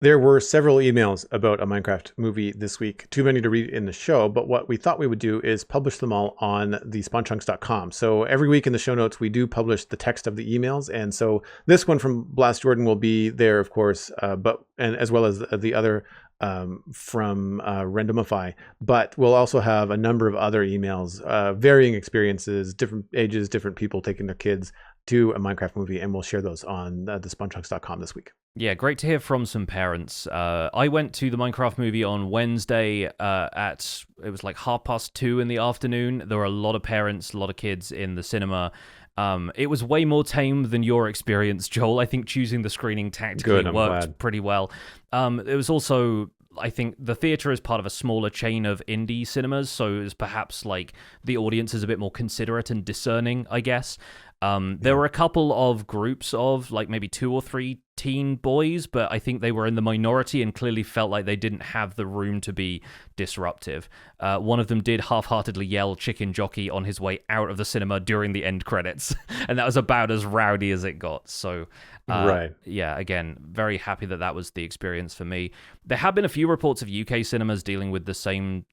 There were several emails about a Minecraft movie this week, too many to read in the show, but what we thought we would do is publish them all on the spawnchunks.com. So every week in the show notes, we do publish the text of the emails, and so this one from Blast Jordan will be there, of course, and as well as the other from Randomify, but we'll also have a number of other emails, varying experiences, different ages, different people taking their kids to a Minecraft movie, and we'll share those on the spawnchunks.com this week. Yeah, great to hear from some parents. I went to the Minecraft movie on Wednesday it was like 2:30 in the afternoon. There were a lot of parents, a lot of kids in the cinema. It was way more tame than your experience, Joel. I think choosing the screening tactically worked pretty well. It was also, I think the theater is part of a smaller chain of indie cinemas, so it was perhaps like the audience is a bit more considerate and discerning, I guess. There were a couple of groups of like maybe 2 or 3 teen boys, but I think they were in the minority and clearly felt like they didn't have the room to be disruptive. One of them did half-heartedly yell chicken jockey on his way out of the cinema during the end credits, and that was about as rowdy as it got. So, yeah, again, very happy that was the experience for me. There have been a few reports of UK cinemas dealing with the same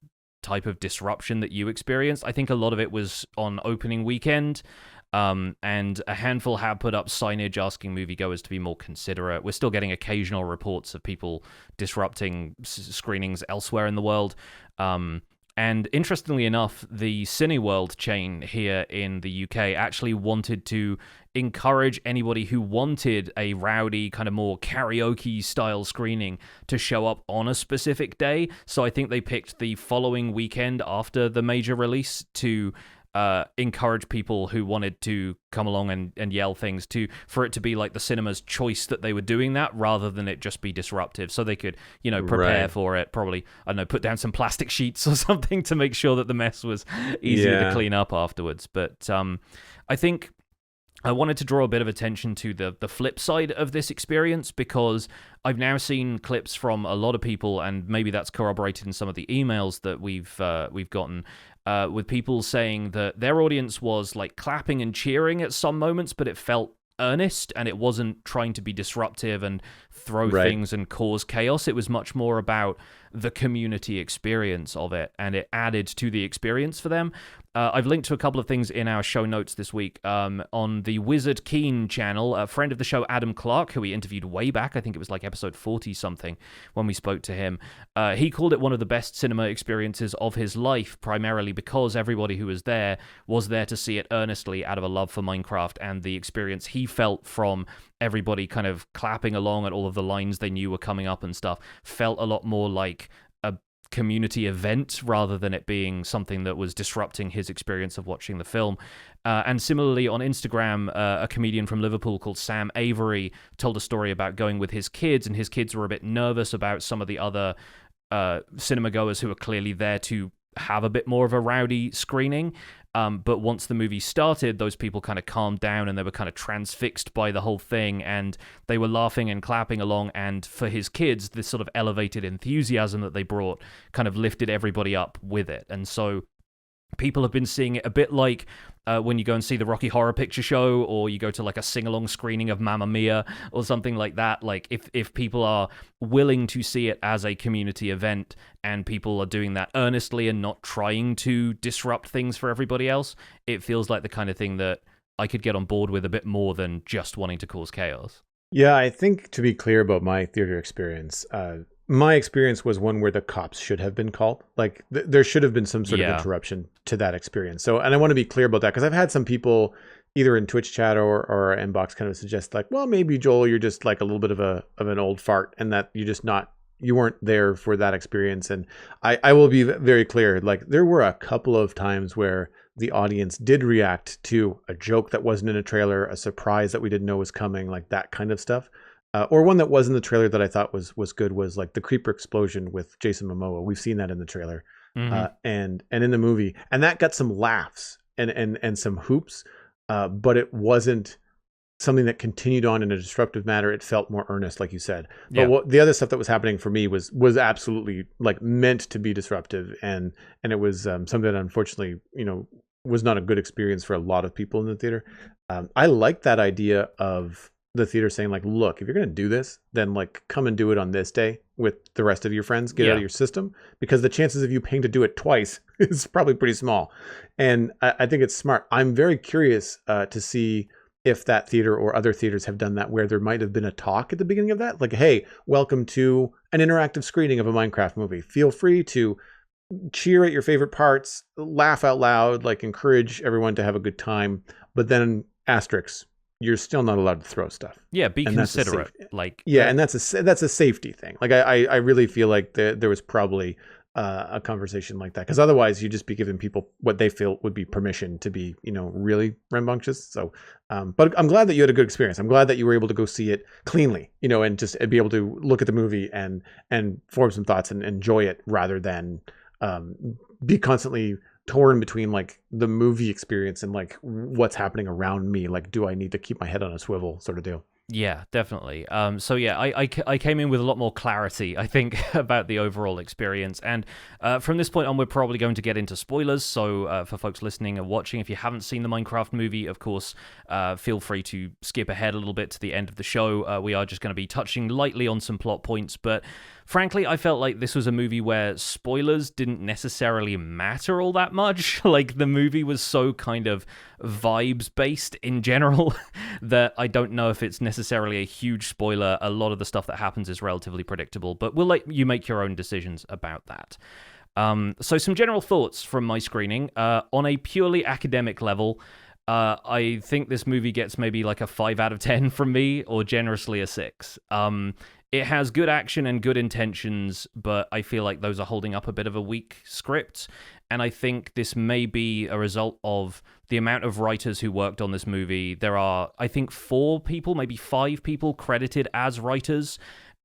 type of disruption that you experienced. I think a lot of it was on opening weekend. And a handful have put up signage asking moviegoers to be more considerate. We're still getting occasional reports of people disrupting screenings elsewhere in the world. And interestingly enough, the Cineworld chain here in the UK actually wanted to encourage anybody who wanted a rowdy, kind of more karaoke-style screening to show up on a specific day. So I think they picked the following weekend after the major release to encourage people who wanted to come along and yell things for it to be like the cinema's choice that they were doing that rather than it just be disruptive, so they could prepare for it, probably, I don't know, put down some plastic sheets or something to make sure that the mess was easier to clean up afterwards. But I think I wanted to draw a bit of attention to the flip side of this experience, because I've now seen clips from a lot of people, and maybe that's corroborated in some of the emails that we've gotten, with people saying that their audience was like clapping and cheering at some moments, but it felt earnest and it wasn't trying to be disruptive and throw things and cause chaos. It was much more about the community experience of it, and it added to the experience for them. I've linked to a couple of things in our show notes this week. On the Wizard Keen channel, a friend of the show, Adam Clark, who we interviewed way back, I think it was like episode 40-something when we spoke to him, he called it one of the best cinema experiences of his life, primarily because everybody who was there to see it earnestly out of a love for Minecraft, and the experience he felt from everybody kind of clapping along at all of the lines they knew were coming up and stuff felt a lot more like a community event rather than it being something that was disrupting his experience of watching the film. And similarly, on Instagram, a comedian from Liverpool called Sam Avery told a story about going with his kids, and his kids were a bit nervous about some of the other cinema goers who were clearly there to have a bit more of a rowdy screening. But once the movie started, those people kind of calmed down and they were kind of transfixed by the whole thing, and they were laughing and clapping along. And for his kids, this sort of elevated enthusiasm that they brought kind of lifted everybody up with it. And so people have been seeing it a bit like when you go and see the Rocky Horror Picture Show, or you go to like a sing-along screening of Mamma Mia or something like that. Like if people are willing to see it as a community event, and people are doing that earnestly and not trying to disrupt things for everybody else, it feels like the kind of thing that I could get on board with a bit more than just wanting to cause chaos. Yeah, I think to be clear about my theater experience, my experience was one where the cops should have been called. Like there should have been some sort of interruption to that experience. So, and I want to be clear about that, because I've had some people either in Twitch chat or inbox kind of suggest like, well, maybe Joel, you're just like a little bit of an old fart, and that you weren't there for that experience. And I will be very clear. Like there were a couple of times where the audience did react to a joke that wasn't in a trailer, a surprise that we didn't know was coming, like that kind of stuff. Or one that was in the trailer that I thought was good was like the creeper explosion with Jason Momoa. We've seen that in the trailer, and in the movie, and that got some laughs and some hoops, but it wasn't something that continued on in a disruptive manner. It felt more earnest, like you said. But the other stuff that was happening for me was absolutely like meant to be disruptive, and it was something that unfortunately, was not a good experience for a lot of people in the theater. I like that idea of the theater saying like, look, if you're going to do this, then like come and do it on this day with the rest of your friends, get it out of your system, because the chances of you paying to do it twice is probably pretty small. And I think it's smart. I'm very curious to see if that theater or other theaters have done that, where there might have been a talk at the beginning of that, like, hey, welcome to an interactive screening of a Minecraft movie. Feel free to cheer at your favorite parts, laugh out loud, like encourage everyone to have a good time, but then asterisks, you're still not allowed to throw stuff. Yeah, be considerate. And that's a safety thing. Like I really feel like there was probably a conversation like that, because otherwise you just be giving people what they feel would be permission to be, really rambunctious. So, but I'm glad that you had a good experience. I'm glad that you were able to go see it cleanly, and just be able to look at the movie and form some thoughts and enjoy it, rather than be constantly torn between like the movie experience and like what's happening around me. Like, do I need to keep my head on a swivel, sort of deal? Yeah, definitely. So yeah, I came in with a lot more clarity, I think, about the overall experience. And from this point on, we're probably going to get into spoilers. So for folks listening and watching, if you haven't seen the Minecraft movie, of course, feel free to skip ahead a little bit to the end of the show. We are just going to be touching lightly on some plot points, but frankly, I felt like this was a movie where spoilers didn't necessarily matter all that much. Like, the movie was so kind of vibes-based in general that I don't know if it's necessarily a huge spoiler. A lot of the stuff that happens is relatively predictable, but we'll let you make your own decisions about that. So some general thoughts from my screening. On a purely academic level, I think this movie gets maybe like a 5 out of 10 from me, or generously a 6. It has good action and good intentions, but I feel like those are holding up a bit of a weak script. And I think this may be a result of the amount of writers who worked on this movie. There are, I think, 4 people, maybe 5 people credited as writers.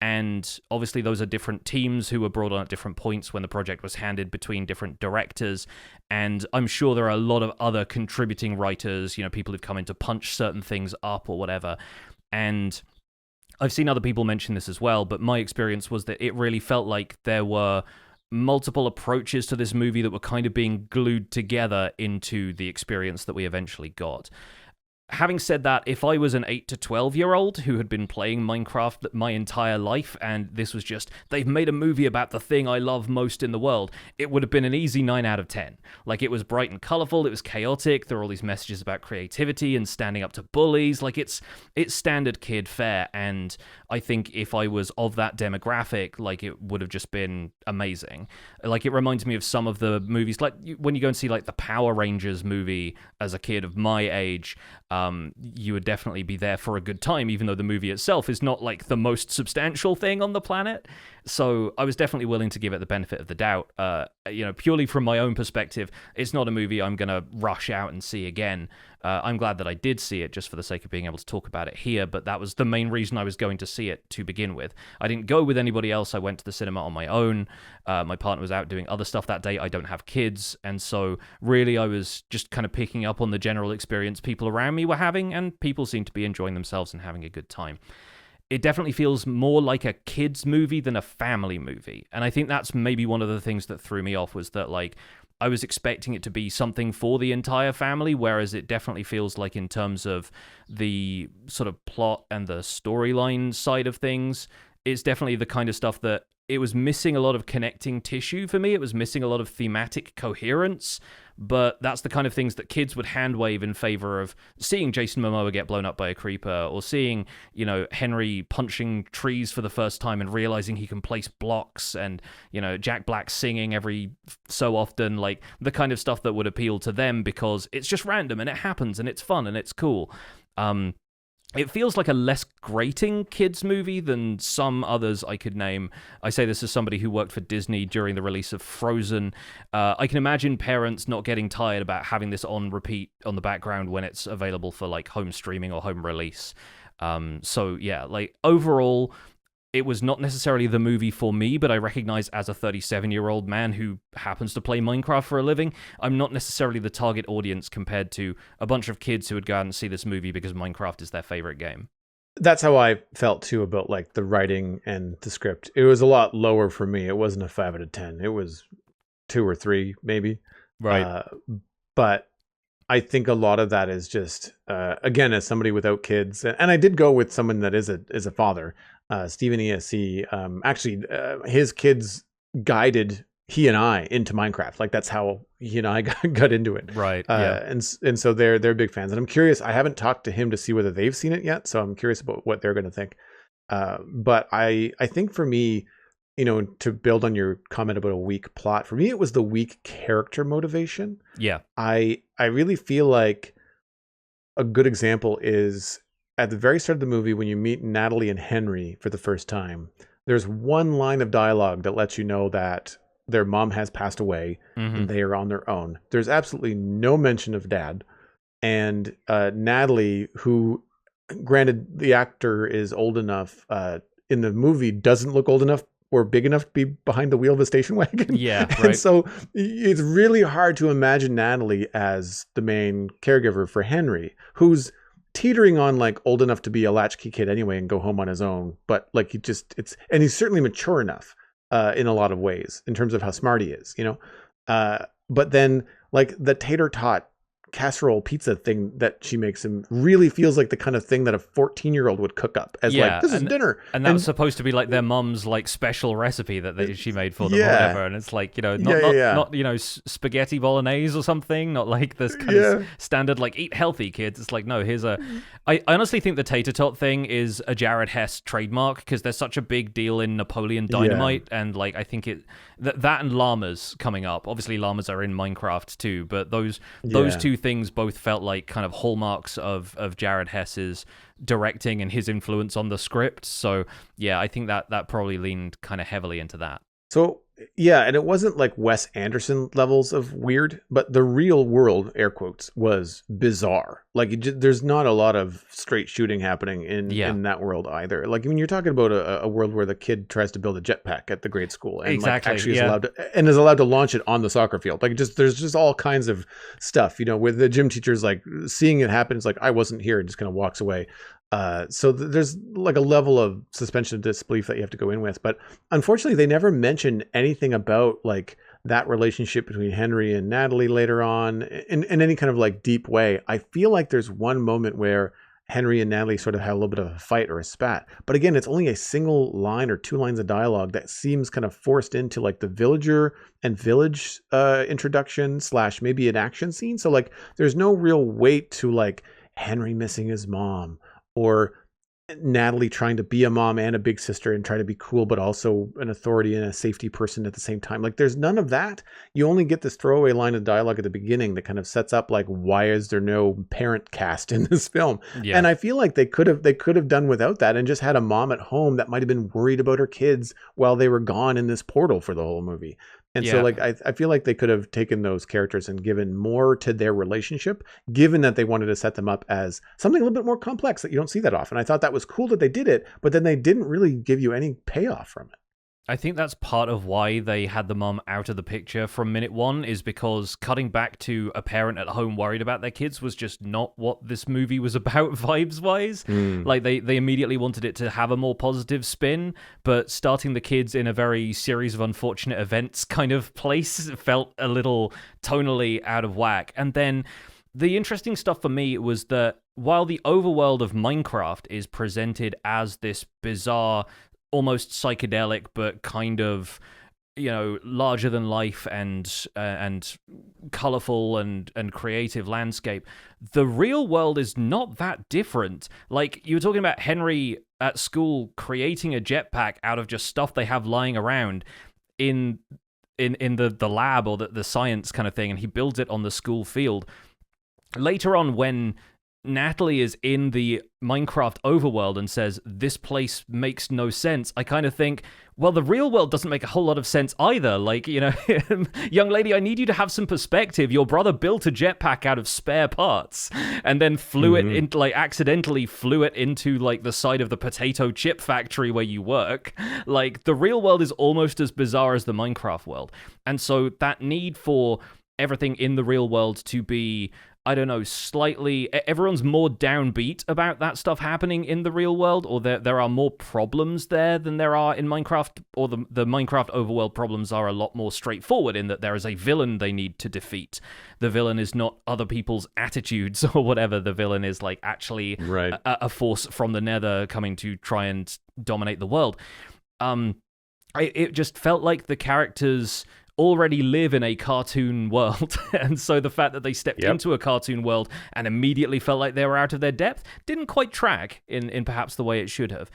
And obviously those are different teams who were brought on at different points when the project was handed between different directors. And I'm sure there are a lot of other contributing writers, people who've come in to punch certain things up or whatever. And I've seen other people mention this as well, but my experience was that it really felt like there were multiple approaches to this movie that were kind of being glued together into the experience that we eventually got. Having said that, if I was an 8 to 12-year-old who had been playing Minecraft my entire life, and this was just, they've made a movie about the thing I love most in the world, it would have been an easy 9 out of 10. Like, it was bright and colorful, it was chaotic, there were all these messages about creativity and standing up to bullies, like, it's standard kid fare, and I think if I was of that demographic, like, it would have just been amazing. Like, it reminds me of some of the movies, like, when you go and see, like, the Power Rangers movie as a kid of my age, you would definitely be there for a good time, even though the movie itself is not like the most substantial thing on the planet. So I was definitely willing to give it the benefit of the doubt. Purely from my own perspective, it's not a movie I'm going to rush out and see again. I'm glad that I did see it just for the sake of being able to talk about it here, but that was the main reason I was going to see it to begin with. I didn't go with anybody else. I went to the cinema on my own. My partner was out doing other stuff that day. I don't have kids, and so really I was just kind of picking up on the general experience people around me were having, and people seemed to be enjoying themselves and having a good time. It definitely feels more like a kid's movie than a family movie, and I think that's maybe one of the things that threw me off was that, like, I was expecting it to be something for the entire family, whereas it definitely feels like in terms of the sort of plot and the storyline side of things, it's definitely the kind of stuff that it was missing a lot of connecting tissue for me. It was missing a lot of thematic coherence, but that's the kind of things that kids would hand wave in favor of seeing Jason Momoa get blown up by a creeper, or seeing, Henry punching trees for the first time and realizing he can place blocks, and, Jack Black singing every so often, like the kind of stuff that would appeal to them because it's just random and it happens and it's fun and it's cool. It feels like a less grating kids movie than some others I could name. I say this as somebody who worked for Disney during the release of Frozen. I can imagine parents not getting tired about having this on repeat on the background when it's available for like home streaming or home release. So yeah, like overall, it was not necessarily the movie for me, but I recognize as a 37-year-old man who happens to play Minecraft for a living, I'm not necessarily the target audience compared to a bunch of kids who would go out and see this movie because Minecraft is their favorite game. That's how I felt too about like the writing and the script. It was a lot lower for me. It wasn't a 5 out of 10. It was 2 or 3 maybe. Right. But I think a lot of that is just, again, as somebody without kids, and I did go with someone that is a father, Stephen ESC. Actually, his kids guided he and I into Minecraft. Like that's how he and I got into it. Right. Yeah. And so they're big fans. And I'm curious. I haven't talked to him to see whether they've seen it yet. So I'm curious about what they're going to think. But I think for me, to build on your comment about a weak plot, for me, it was the weak character motivation. Yeah. I really feel like a good example is at the very start of the movie when you meet Natalie and Henry for the first time. There's one line of dialogue that lets you know that their mom has passed away and they are on their own. There's absolutely no mention of dad. And Natalie, who, granted, the actor is old enough in the movie, doesn't look old enough or big enough to be behind the wheel of a station wagon. Yeah, right. And so it's really hard to imagine Natalie as the main caregiver for Henry, who's teetering on like old enough to be a latchkey kid anyway and go home on his own. But like and he's certainly mature enough in a lot of ways in terms of how smart he is, but then like the tater tot casserole pizza thing that she makes him really feels like the kind of thing that a 14-year-old would cook up as like, this is dinner. And that was supposed to be like their mum's like special recipe that she made for them or whatever. And it's like, not spaghetti bolognese or something, not like this kind of standard, like eat healthy kids. It's like, no, I honestly think the tater tot thing is a Jared Hess trademark because there's such a big deal in Napoleon Dynamite. And like, I think that and llamas coming up, obviously llamas are in Minecraft too, but those two things both felt like kind of hallmarks of Jared Hess's directing and his influence on the script. So yeah, I think that probably leaned kind of heavily into that. So Yeah, and it wasn't like Wes Anderson levels of weird, but the real world, air quotes, was bizarre. Like there's not a lot of straight shooting happening Yeah, in that world either. Like when you're talking about a world where the kid tries to build a jetpack at the grade school and like exactly. actually Yeah. is allowed to launch it on the soccer field. Like just there's just all kinds of stuff, you know, with the gym teachers like seeing it happen. It's like I wasn't here and just kind of walks away. So there's like a level of suspension of disbelief that you have to go in with, but unfortunately, they never mention anything about like that relationship between Henry and Natalie later on in any kind of like deep way. I feel like there's one moment where Henry and Natalie sort of have a little bit of a fight or a spat. But again, it's only a single line or two lines of dialogue that seems kind of forced into like the villager and village introduction / maybe an action scene. So like there's no real weight to like Henry missing his mom or Natalie trying to be a mom and a big sister and try to be cool, but also an authority and a safety person at the same time. Like there's none of that. You only get this throwaway line of dialogue at the beginning that kind of sets up like, why is there no parent cast in this film? Yeah. And I feel like they could have done without that and just had a mom at home that might've been worried about her kids while they were gone in this portal for the whole movie. And so like I feel like they could have taken those characters and given more to their relationship, given that they wanted to set them up as something a little bit more complex that you don't see that often. I thought that was cool that they did it, but then they didn't really give you any payoff from it. I think that's part of why they had the mum out of the picture from minute one, is because cutting back to a parent at home worried about their kids was just not what this movie was about vibes-wise. Like, they immediately wanted it to have a more positive spin, but starting the kids in a very series of unfortunate events kind of place felt a little tonally out of whack. And then the interesting stuff for me was that while the overworld of Minecraft is presented as this bizarre, almost psychedelic, but kind of, you know, larger than life and colorful and creative landscape, the real world is not that different. Like, you were talking about Henry at school creating a jetpack out of just stuff they have lying around in the lab or the science kind of thing, and he builds it on the school field. Later on, when Natalie is in the Minecraft overworld and says, this place makes no sense, I kind of think, well, the real world doesn't make a whole lot of sense either. Like, you know, young lady, I need you to have some perspective. Your brother built a jetpack out of spare parts and then flew it into, like, accidentally flew it into, like, the side of the potato chip factory where you work. Like, the real world is almost as bizarre as the Minecraft world. And so that need for everything in the real world to be, I don't know, slightly, everyone's more downbeat about that stuff happening in the real world, or there are more problems there than there are in Minecraft, or the Minecraft overworld problems are a lot more straightforward in that there is a villain they need to defeat. The villain is not other people's attitudes or whatever. The villain is like actually a force from the nether coming to try and dominate the world. It just felt like the characters already live in a cartoon world, and so the fact that they stepped into a cartoon world and immediately felt like they were out of their depth didn't quite track in perhaps the way it should have.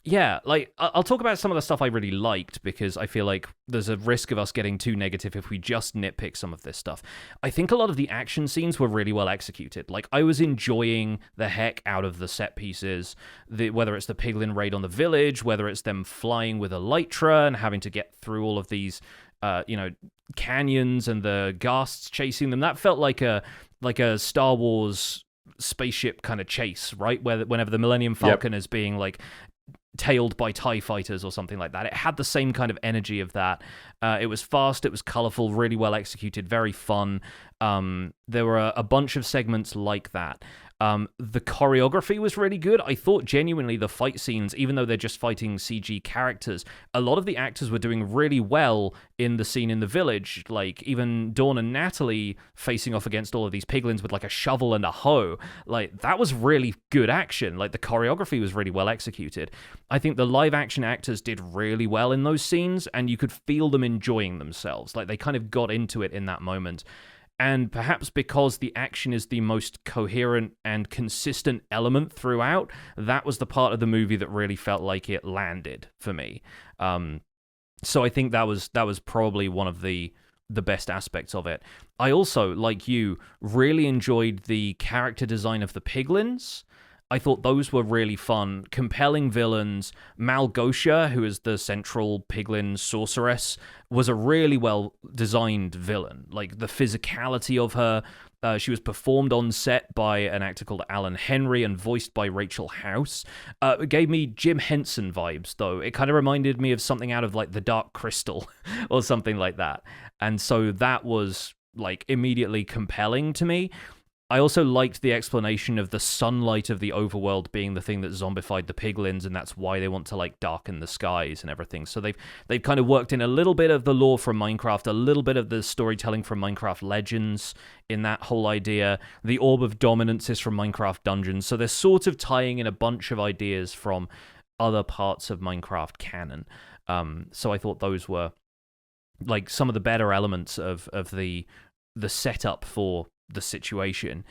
Yeah, like, I'll talk about some of the stuff I really liked, because I feel like there's a risk of us getting too negative if we just nitpick some of this stuff. I think a lot of the action scenes were really well executed. Like, I was enjoying the heck out of the set pieces, whether it's the piglin raid on the village, whether it's them flying with Elytra and having to get through all of these, canyons and the ghasts chasing them. That felt like a Star Wars spaceship kind of chase, right? Whenever the Millennium Falcon is being, like, tailed by TIE fighters or something like that. It had the same kind of energy of that. It was fast, it was colorful, really well executed, very fun. There were a bunch of segments like that. The choreography was really good. I thought genuinely the fight scenes, even though they're just fighting CG characters, a lot of the actors were doing really well in the scene in the village. Like, even Dawn and Natalie facing off against all of these piglins with like a shovel and a hoe. Like, that was really good action. Like, the choreography was really well executed. I think the live action actors did really well in those scenes, and you could feel them enjoying themselves. Like, they kind of got into it in that moment. And perhaps because the action is the most coherent and consistent element throughout, that was the part of the movie that really felt like it landed for me. So I think that was probably one of the best aspects of it. I also, like you, really enjoyed the character design of the piglins. I thought those were really fun, compelling villains. Malgosia, who is the central piglin sorceress, was a really well-designed villain. Like, the physicality of her, she was performed on set by an actor called Alan Henry and voiced by Rachel House. It gave me Jim Henson vibes, though. It kind of reminded me of something out of, like, The Dark Crystal or something like that. And so that was, like, immediately compelling to me. I also liked the explanation of the sunlight of the overworld being the thing that zombified the piglins, and that's why they want to, like, darken the skies and everything. So they've kind of worked in a little bit of the lore from Minecraft, a little bit of the storytelling from Minecraft Legends in that whole idea. The Orb of Dominance is from Minecraft Dungeons, so they're sort of tying in a bunch of ideas from other parts of Minecraft canon. So I thought those were, like, some of the better elements of the setup for the situation.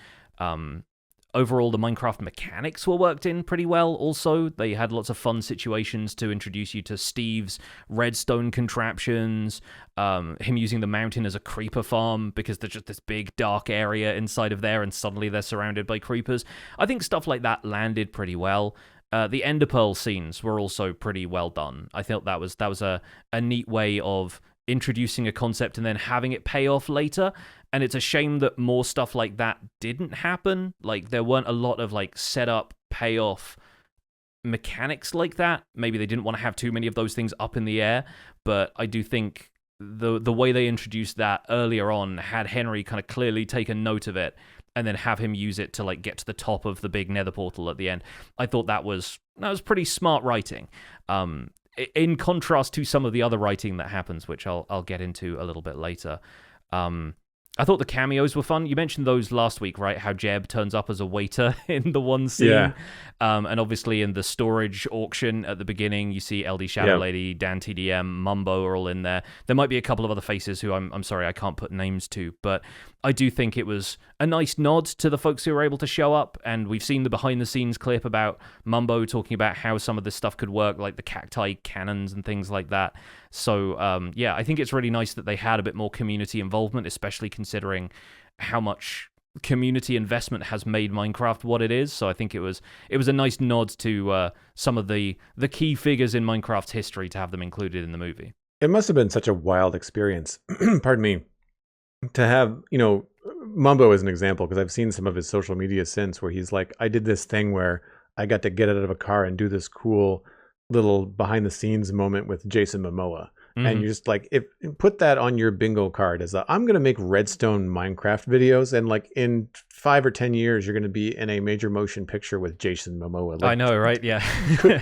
Overall, the Minecraft mechanics were worked in pretty well also. They had lots of fun situations to introduce you to Steve's redstone contraptions, him using the mountain as a creeper farm because there's just this big dark area inside of there and suddenly they're surrounded by creepers. I think stuff like that landed pretty well. The Ender Pearl scenes were also pretty well done. I felt that was a neat way of introducing a concept and then having it pay off later. And it's a shame that more stuff like that didn't happen. Like, there weren't a lot of, like, setup, payoff mechanics like that. Maybe they didn't want to have too many of those things up in the air, but I do think the way they introduced that earlier on had Henry kind of clearly take a note of it and then have him use it to, like, get to the top of the big nether portal at the end. I thought that was pretty smart writing. In contrast to some of the other writing that happens, which I'll get into a little bit later. I thought the cameos were fun. You mentioned those last week, right? How Jeb turns up as a waiter in the one scene. Yeah. And obviously in the storage auction at the beginning, you see LD Shadow Lady, Dan TDM, Mumbo are all in there. There might be a couple of other faces who I'm sorry, I can't put names to, but I do think it was a nice nod to the folks who were able to show up. And we've seen the behind-the-scenes clip about Mumbo talking about how some of this stuff could work, like the cacti cannons and things like that. So, I think it's really nice that they had a bit more community involvement, especially considering how much community investment has made Minecraft what it is. So I think it was a nice nod to some of the key figures in Minecraft's history to have them included in the movie. It must have been such a wild experience, pardon me, to have, Mumbo as an example, because I've seen some of his social media since where he's like, I did this thing where I got to get out of a car and do this cool little behind the scenes moment with Jason Momoa. Mm-hmm. And you're just like, put that on your bingo card as I'm going to make redstone Minecraft videos. And like in 5 or 10 years, you're going to be in a major motion picture with Jason Momoa. Like, I know, right? Yeah.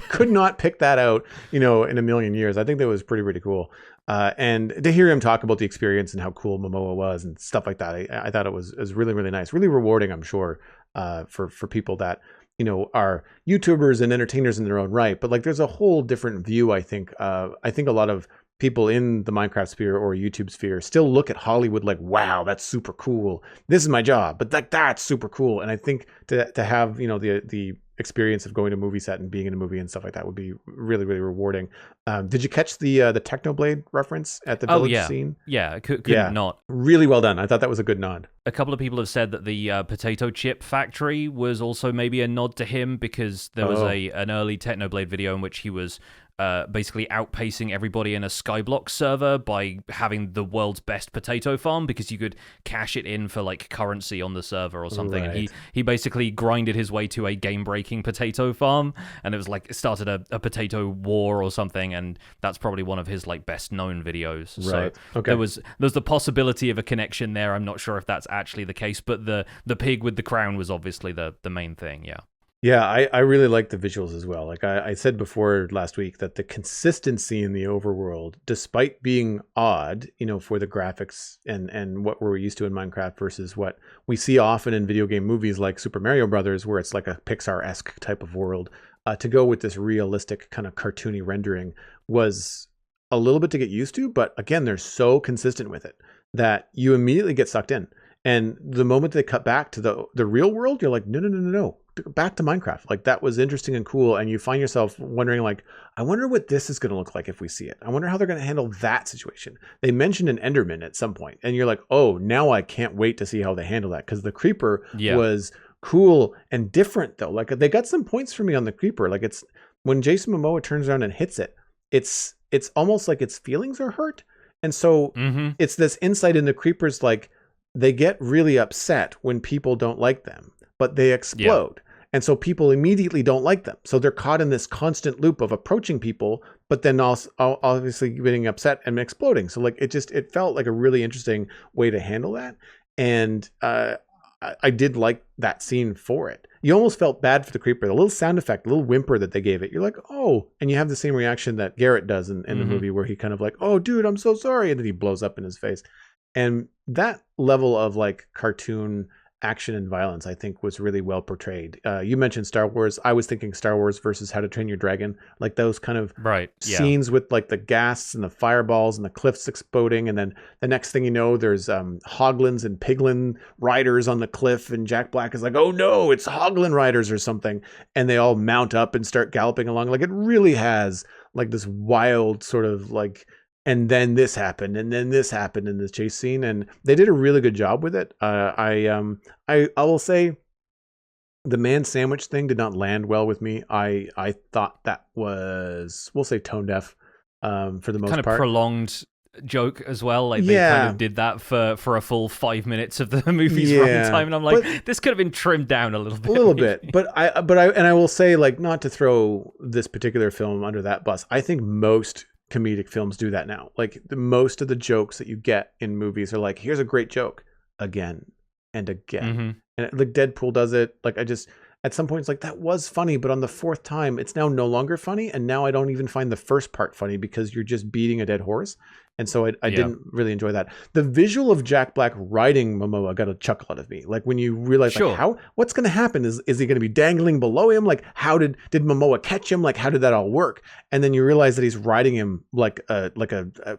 could not pick that out, in a million years. I think that was pretty cool. And to hear him talk about the experience and how cool Momoa was and stuff like that, I thought it was really, really nice, really rewarding, I'm sure, for people that, are YouTubers and entertainers in their own right. But like, there's a whole different view, I think. I think a lot of people in the Minecraft sphere or YouTube sphere still look at Hollywood like, wow, that's super cool. This is my job, but that's super cool. And I think to have, the experience of going to a movie set and being in a movie and stuff like that would be really, really rewarding. Did you catch the Technoblade reference at the village scene? Yeah, couldn't not. Really well done. I thought that was a good nod. A couple of people have said that the potato chip factory was also maybe a nod to him because there was an early Technoblade video in which he was basically outpacing everybody in a Skyblock server by having the world's best potato farm because you could cash it in for like currency on the server or something. Right. And he basically grinded his way to a game-breaking potato farm, and it was like it started a potato war or something, and that's probably one of his like best known videos. Right. So okay. there's the possibility of a connection there. I'm not sure if that's actually the case, but the pig with the crown was obviously the main thing. Yeah. Yeah, I really like the visuals as well. Like I said before last week that the consistency in the overworld, despite being odd, for the graphics and what we're used to in Minecraft versus what we see often in video game movies like Super Mario Brothers, where it's like a Pixar-esque type of world, to go with this realistic kind of cartoony rendering was a little bit to get used to. But again, they're so consistent with it that you immediately get sucked in. And the moment they cut back to the real world, you're like, no. Back to Minecraft. Like that was interesting and cool. And you find yourself wondering like, I wonder what this is going to look like if we see it. I wonder how they're going to handle that situation. They mentioned an Enderman at some point and you're like, oh, now I can't wait to see how they handle that. Cause the creeper was cool and different though. Like they got some points for me on the creeper. Like it's when Jason Momoa turns around and hits it, it's almost like its feelings are hurt. And so it's this insight into creepers, like they get really upset when people don't like them, but they explode. Yeah. And so people immediately don't like them. So they're caught in this constant loop of approaching people, but then also obviously getting upset and exploding. So like it felt like a really interesting way to handle that. And I did like that scene for it. You almost felt bad for the creeper. The little sound effect, the little whimper that they gave it. You're like, oh, and you have the same reaction that Garrett does in the movie where he kind of like, oh, dude, I'm so sorry. And then he blows up in his face. And that level of like cartoon action and violence, I think, was really well portrayed. You mentioned Star Wars. I was thinking Star Wars versus How to Train Your Dragon, like those kind of scenes with like the ghasts and the fireballs and the cliffs exploding, and then the next thing you know, there's hoglins and piglin riders on the cliff, and Jack Black is like, "Oh no, it's hoglin riders or something," and they all mount up and start galloping along. Like it really has like this wild sort of like. And then this happened, and then this happened in this chase scene, and they did a really good job with it. I will say, the man sandwich thing did not land well with me. I thought that was, we'll say, tone deaf for the most part. Kind of prolonged joke as well. Like they kind of did that for a full 5 minutes of the movie's runtime, and I'm like, this could have been trimmed down a little bit. A little bit, but I will say, like, not to throw this particular film under that bus. I think most comedic films do that now. Like most of the jokes that you get in movies are like, here's a great joke again and again. And like Deadpool does it. Like I just, at some point it's like, that was funny, but on the fourth time it's now no longer funny. And now I don't even find the first part funny because you're just beating a dead horse. And so I didn't really enjoy that. The visual of Jack Black riding Momoa got a chuckle out of me. Like when you realize like what's going to happen? Is he going to be dangling below him? Like how did Momoa catch him? Like how did that all work? And then you realize that he's riding him like a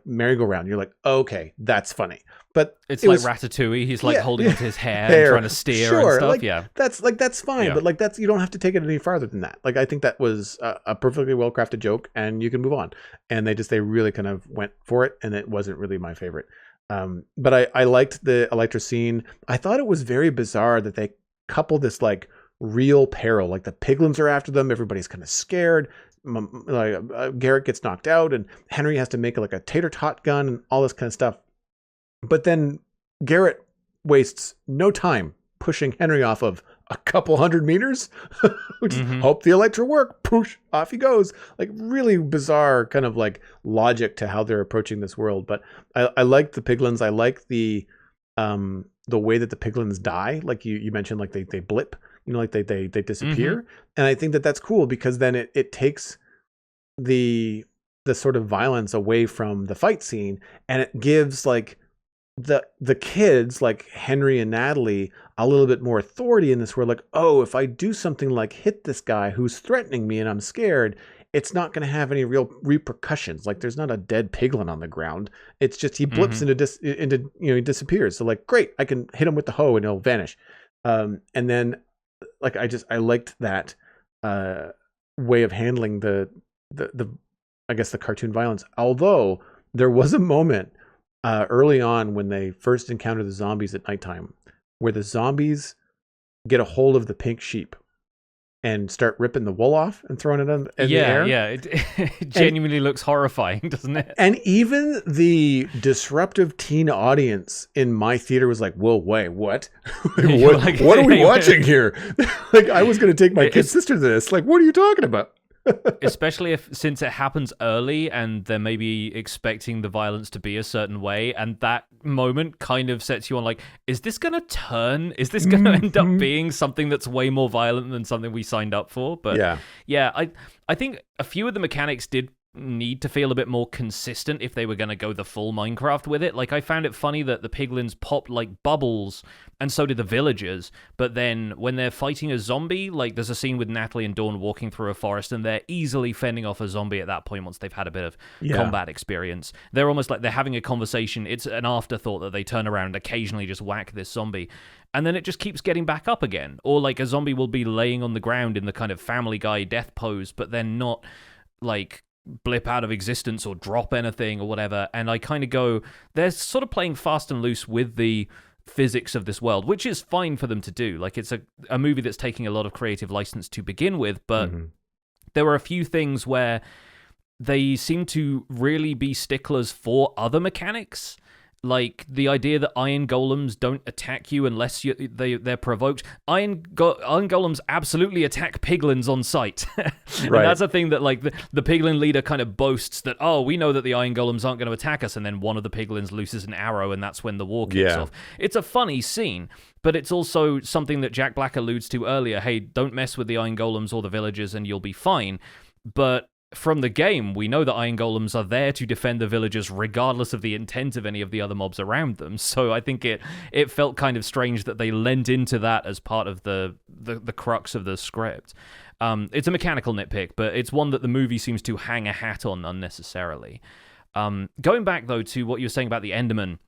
merry-go-round. You're like, okay, that's funny. But it's like Ratatouille. He's like holding onto his hair and trying to steer and stuff. Like, that's fine. Yeah. But like you don't have to take it any farther than that. Like I think that was a perfectly well-crafted joke and you can move on. And they really kind of went for it. And it wasn't really my favorite. But I liked the Electra scene. I thought it was very bizarre that they coupled this like real peril. Like the piglins are after them. Everybody's kind of scared. Garrett gets knocked out and Henry has to make like a tater tot gun and all this kind of stuff. But then Garrett wastes no time pushing Henry off of a couple 100 meters. Which hope the Electra work. Poosh, off he goes. Like really bizarre kind of like logic to how they're approaching this world. But I like the piglins. I like the way that the piglins die. Like you mentioned, like they blip. You know, like they disappear. And I think that that's cool because then it takes the sort of violence away from the fight scene and it gives like the kids like Henry and Natalie a little bit more authority in this world. Like, oh, if I do something like hit this guy who's threatening me and I'm scared, it's not going to have any real repercussions. Like there's not a dead piglin on the ground. It's just he blips into he disappears. So like, great, I can hit him with the hoe and he'll vanish. And then like I liked that way of handling the I guess the cartoon violence. Although there was a moment early on when they first encounter the zombies at nighttime where the zombies get a hold of the pink sheep and start ripping the wool off and throwing it in the air. Yeah, it genuinely looks horrifying, doesn't it? And even the disruptive teen audience in my theater was like, whoa, wait, what? What are we watching here? Like I was going to take my kid sister to this. Like, what are you talking about? Especially since it happens early and they're maybe expecting the violence to be a certain way, and that moment kind of sets you on like, is this gonna turn? Is this gonna end up being something that's way more violent than something we signed up for? But I think a few of the mechanics did need to feel a bit more consistent if they were going to go the full Minecraft with it. Like I found it funny that the piglins popped like bubbles and so did the villagers, but then when they're fighting a zombie, like there's a scene with Natalie and Dawn walking through a forest and they're easily fending off a zombie at that point once they've had a bit of combat experience. They're almost like they're having a conversation. It's an afterthought that they turn around and occasionally just whack this zombie. And then it just keeps getting back up again. Or like a zombie will be laying on the ground in the kind of Family Guy death pose, but then not like blip out of existence or drop anything or whatever. And I kind of go, they're sort of playing fast and loose with the physics of this world, which is fine for them to do. Like, it's a movie that's taking a lot of creative license to begin with, but there were a few things where they seem to really be sticklers for other mechanics. Like the idea that iron golems don't attack you unless they're provoked. Iron golems absolutely attack piglins on sight. And that's a thing that like the piglin leader kind of boasts that, oh, we know that the iron golems aren't going to attack us, and then one of the piglins looses an arrow, and that's when the war kicks off. It's a funny scene, but it's also something that Jack Black alludes to earlier. Hey, don't mess with the iron golems or the villagers and you'll be fine. But from the game, we know that iron golems are there to defend the villagers regardless of the intent of any of the other mobs around them. So I think it felt kind of strange that they lent into that as part of the crux of the script. It's a mechanical nitpick, but it's one that the movie seems to hang a hat on unnecessarily. Going back, though, to what you were saying about the Enderman,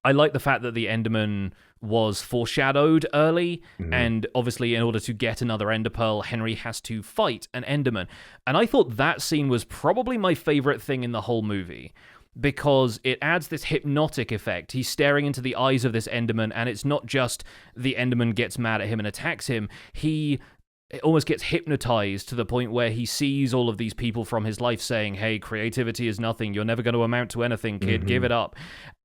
I like the fact that the Enderman was foreshadowed early, and obviously in order to get another Ender Pearl, Henry has to fight an Enderman. And I thought that scene was probably my favorite thing in the whole movie, because it adds this hypnotic effect. He's staring into the eyes of this Enderman, and it's not just the Enderman gets mad at him and attacks him. He almost gets hypnotized to the point where he sees all of these people from his life saying, hey, creativity is nothing. You're never going to amount to anything, kid. Give it up.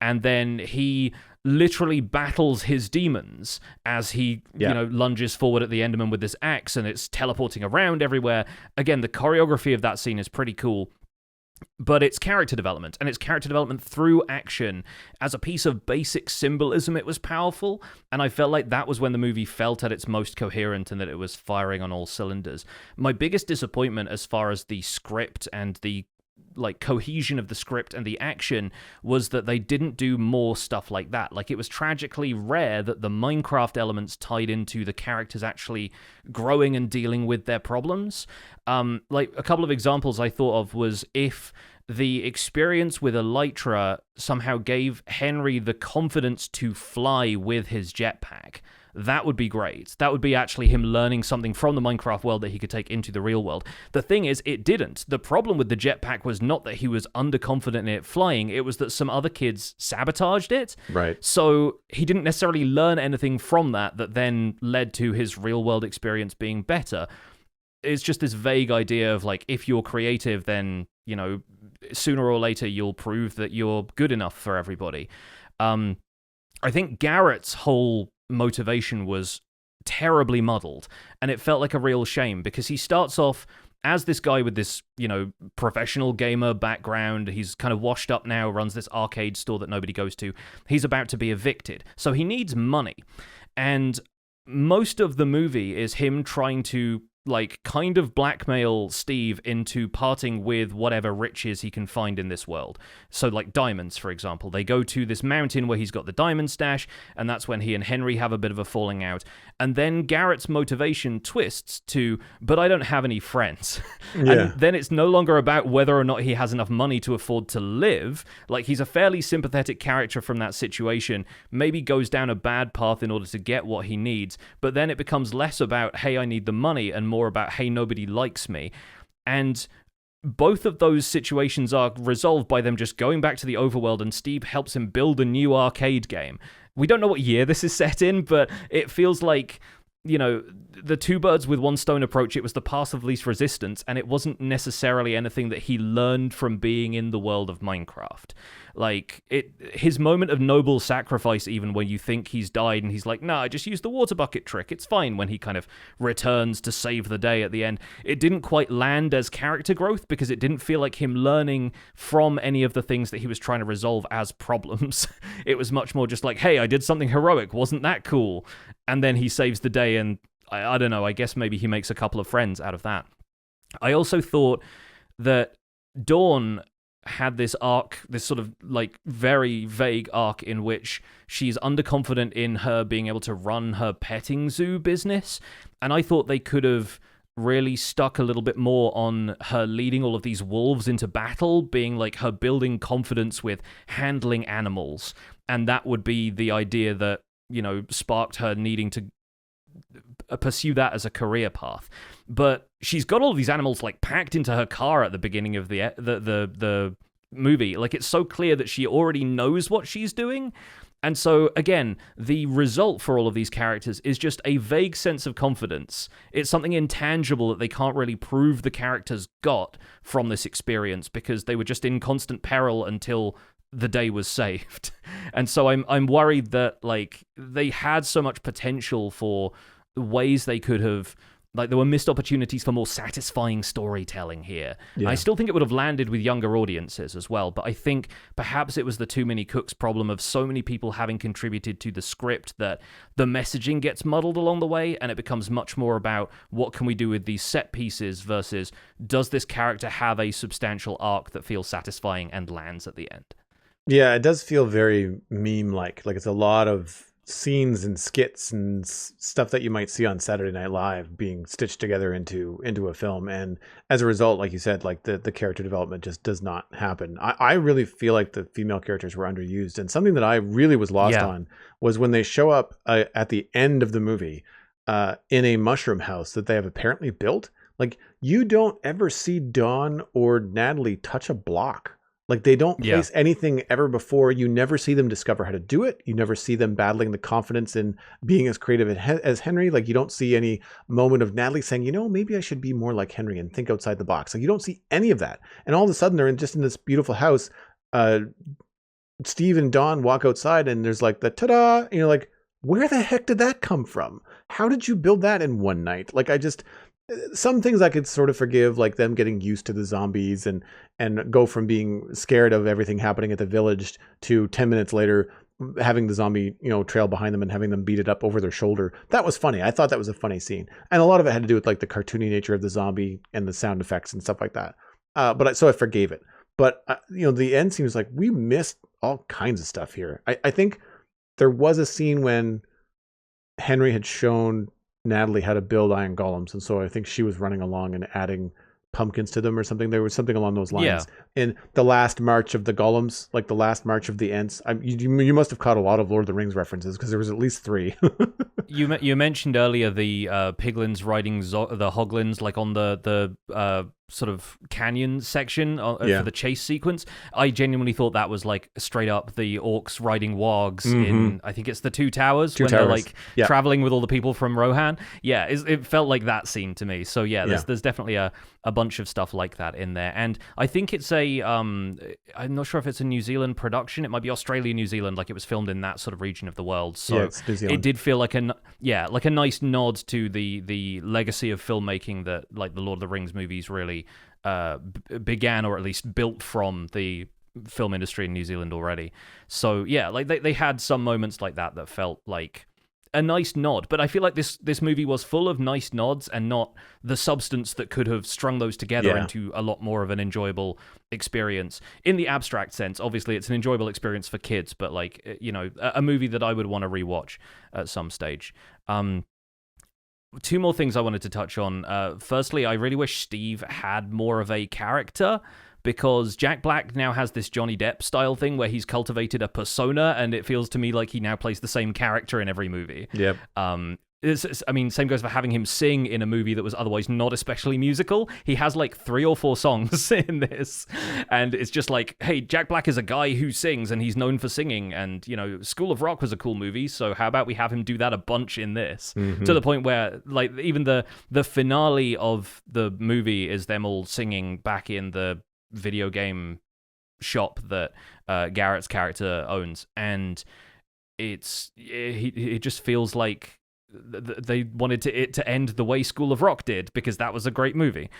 And then he literally battles his demons as he lunges forward at the Enderman with this axe, and it's teleporting around everywhere. Again, the choreography of that scene is pretty cool. But it's character development, and it's character development through action. As a piece of basic symbolism, it was powerful, and I felt like that was when the movie felt at its most coherent and that it was firing on all cylinders. My biggest disappointment as far as the script and the cohesion of the script and the action was that they didn't do more stuff like that. Like, it was tragically rare that the Minecraft elements tied into the characters actually growing and dealing with their problems. Like, a couple of examples I thought of was if the experience with Elytra somehow gave Henry the confidence to fly with his jetpack. That would be great. That would be actually him learning something from the Minecraft world that he could take into the real world. The thing is, it didn't. The problem with the jetpack was not that he was underconfident in it flying, it was that some other kids sabotaged it. Right. So he didn't necessarily learn anything from that then led to his real world experience being better. It's just this vague idea of like, if you're creative, then, sooner or later you'll prove that you're good enough for everybody. I think Garrett's whole motivation was terribly muddled, and it felt like a real shame because he starts off as this guy with this, professional gamer background. He's kind of washed up now, runs this arcade store that nobody goes to. He's about to be evicted, so he needs money, and most of the movie is him trying to kind of blackmail Steve into parting with whatever riches he can find in this world. So diamonds, for example. They go to this mountain where he's got the diamond stash, and that's when he and Henry have a bit of a falling out. And then Garrett's motivation twists to, but I don't have any friends. Yeah. And then it's no longer about whether or not he has enough money to afford to live. He's a fairly sympathetic character from that situation, maybe goes down a bad path in order to get what he needs, but then it becomes less about, hey, I need the money, and more about, hey, nobody likes me. And both of those situations are resolved by them just going back to the overworld, and Steve helps him build a new arcade game. We don't know what year this is set in, but it feels like, the two birds with one stone approach. It was the path of least resistance, and it wasn't necessarily anything that he learned from being in the world of Minecraft. His moment of noble sacrifice, even when you think he's died and he's like, nah, I just used the water bucket trick, it's fine, when he kind of returns to save the day at the end, it didn't quite land as character growth because it didn't feel like him learning from any of the things that he was trying to resolve as problems. It was much more just like, hey, I did something heroic, wasn't that cool? And then he saves the day, and I don't know, I guess maybe he makes a couple of friends out of that. I also thought that Dawn had this arc, this sort of very vague arc in which she's underconfident in her being able to run her petting zoo business, and I thought they could have really stuck a little bit more on her leading all of these wolves into battle, being her building confidence with handling animals, and that would be the idea that sparked her needing to pursue that as a career path. But she's got all of these animals packed into her car at the beginning of the movie. It's so clear that she already knows what she's doing, And so, again, the result for all of these characters is just a vague sense of confidence. It's something intangible that they can't really prove the characters got from this experience because they were just in constant peril until the day was saved. And so I'm worried that, like, they had so much potential for ways they could have... Like, there were missed opportunities for more satisfying storytelling here. Yeah. I still think it would have landed with younger audiences as well, but I think perhaps it was the too many cooks problem of so many people having contributed to the script that the messaging gets muddled along the way, and it becomes much more about what can we do with these set pieces versus does this character have a substantial arc that feels satisfying and lands at the end. Yeah, it does feel very meme-like. Like, it's a lot of scenes and skits and stuff that you might see on Saturday Night Live being stitched together into a film, and as a result, like you said, like the character development just does not happen. I really feel like the female characters were underused, and something that I really was lost on was when they show up at the end of the movie in a mushroom house that they have apparently built. Like, you don't ever see Dawn or Natalie touch a block. Like, they don't place anything ever before. You never see them discover how to do it. You never see them battling the confidence in being as creative as Henry. Like, you don't see any moment of Natalie saying, maybe I should be more like Henry and think outside the box. Like, you don't see any of that. And all of a sudden, they're just in this beautiful house. Steve and Dawn walk outside, and there's like the ta-da. And you're like, where the heck did that come from? How did you build that in one night? Like, some things I could sort of forgive, like them getting used to the zombies and go from being scared of everything happening at the village to 10 minutes later having the zombie, trail behind them and having them beat it up over their shoulder. That was funny. I thought that was a funny scene. And a lot of it had to do with like the cartoony nature of the zombie and the sound effects and stuff like that. So I forgave it. But, the end seems like we missed all kinds of stuff here. I think there was a scene when Henry had shown Natalie how to build iron golems, and so I think she was running along and adding pumpkins to them or something. There was something along those lines. Yeah. In the last march of the golems, like the last march of the Ents, you must have caught a lot of Lord of the Rings references because there was at least 3. You mentioned earlier the piglins riding the hoglins like on the sort of canyon section for the chase sequence. I genuinely thought that was like straight up the orcs riding wargs in, I think it's the Two Towers they're like traveling with all the people from Rohan. Yeah, it felt like that scene to me. So there's definitely a bunch of stuff like that in there. And I think it's I'm not sure if it's a New Zealand production. It might be Australia, New Zealand, like it was filmed in that sort of region of the world. So it did feel like a nice nod to the legacy of filmmaking that like the Lord of the Rings movies really began, or at least built from the film industry in New Zealand already. So like they had some moments like that felt like a nice nod, but I feel like this movie was full of nice nods and not the substance that could have strung those together into a lot more of an enjoyable experience. In the abstract sense, obviously it's an enjoyable experience for kids, but like, a movie that I would want to rewatch at some stage. 2 more things I wanted to touch on. Firstly, I really wish Steve had more of a character, because Jack Black now has this Johnny Depp style thing where he's cultivated a persona, and it feels to me like he now plays the same character in every movie. Yep. Same goes for having him sing in a movie that was otherwise not especially musical. He has like 3 or 4 songs in this, and it's just like, hey, Jack Black is a guy who sings, and he's known for singing, and, School of Rock was a cool movie, so how about we have him do that a bunch in this? Mm-hmm. To the point where, like, even the finale of the movie is them all singing back in the video game shop that Garrett's character owns, and it just feels like they wanted it to end the way School of Rock did, because that was a great movie.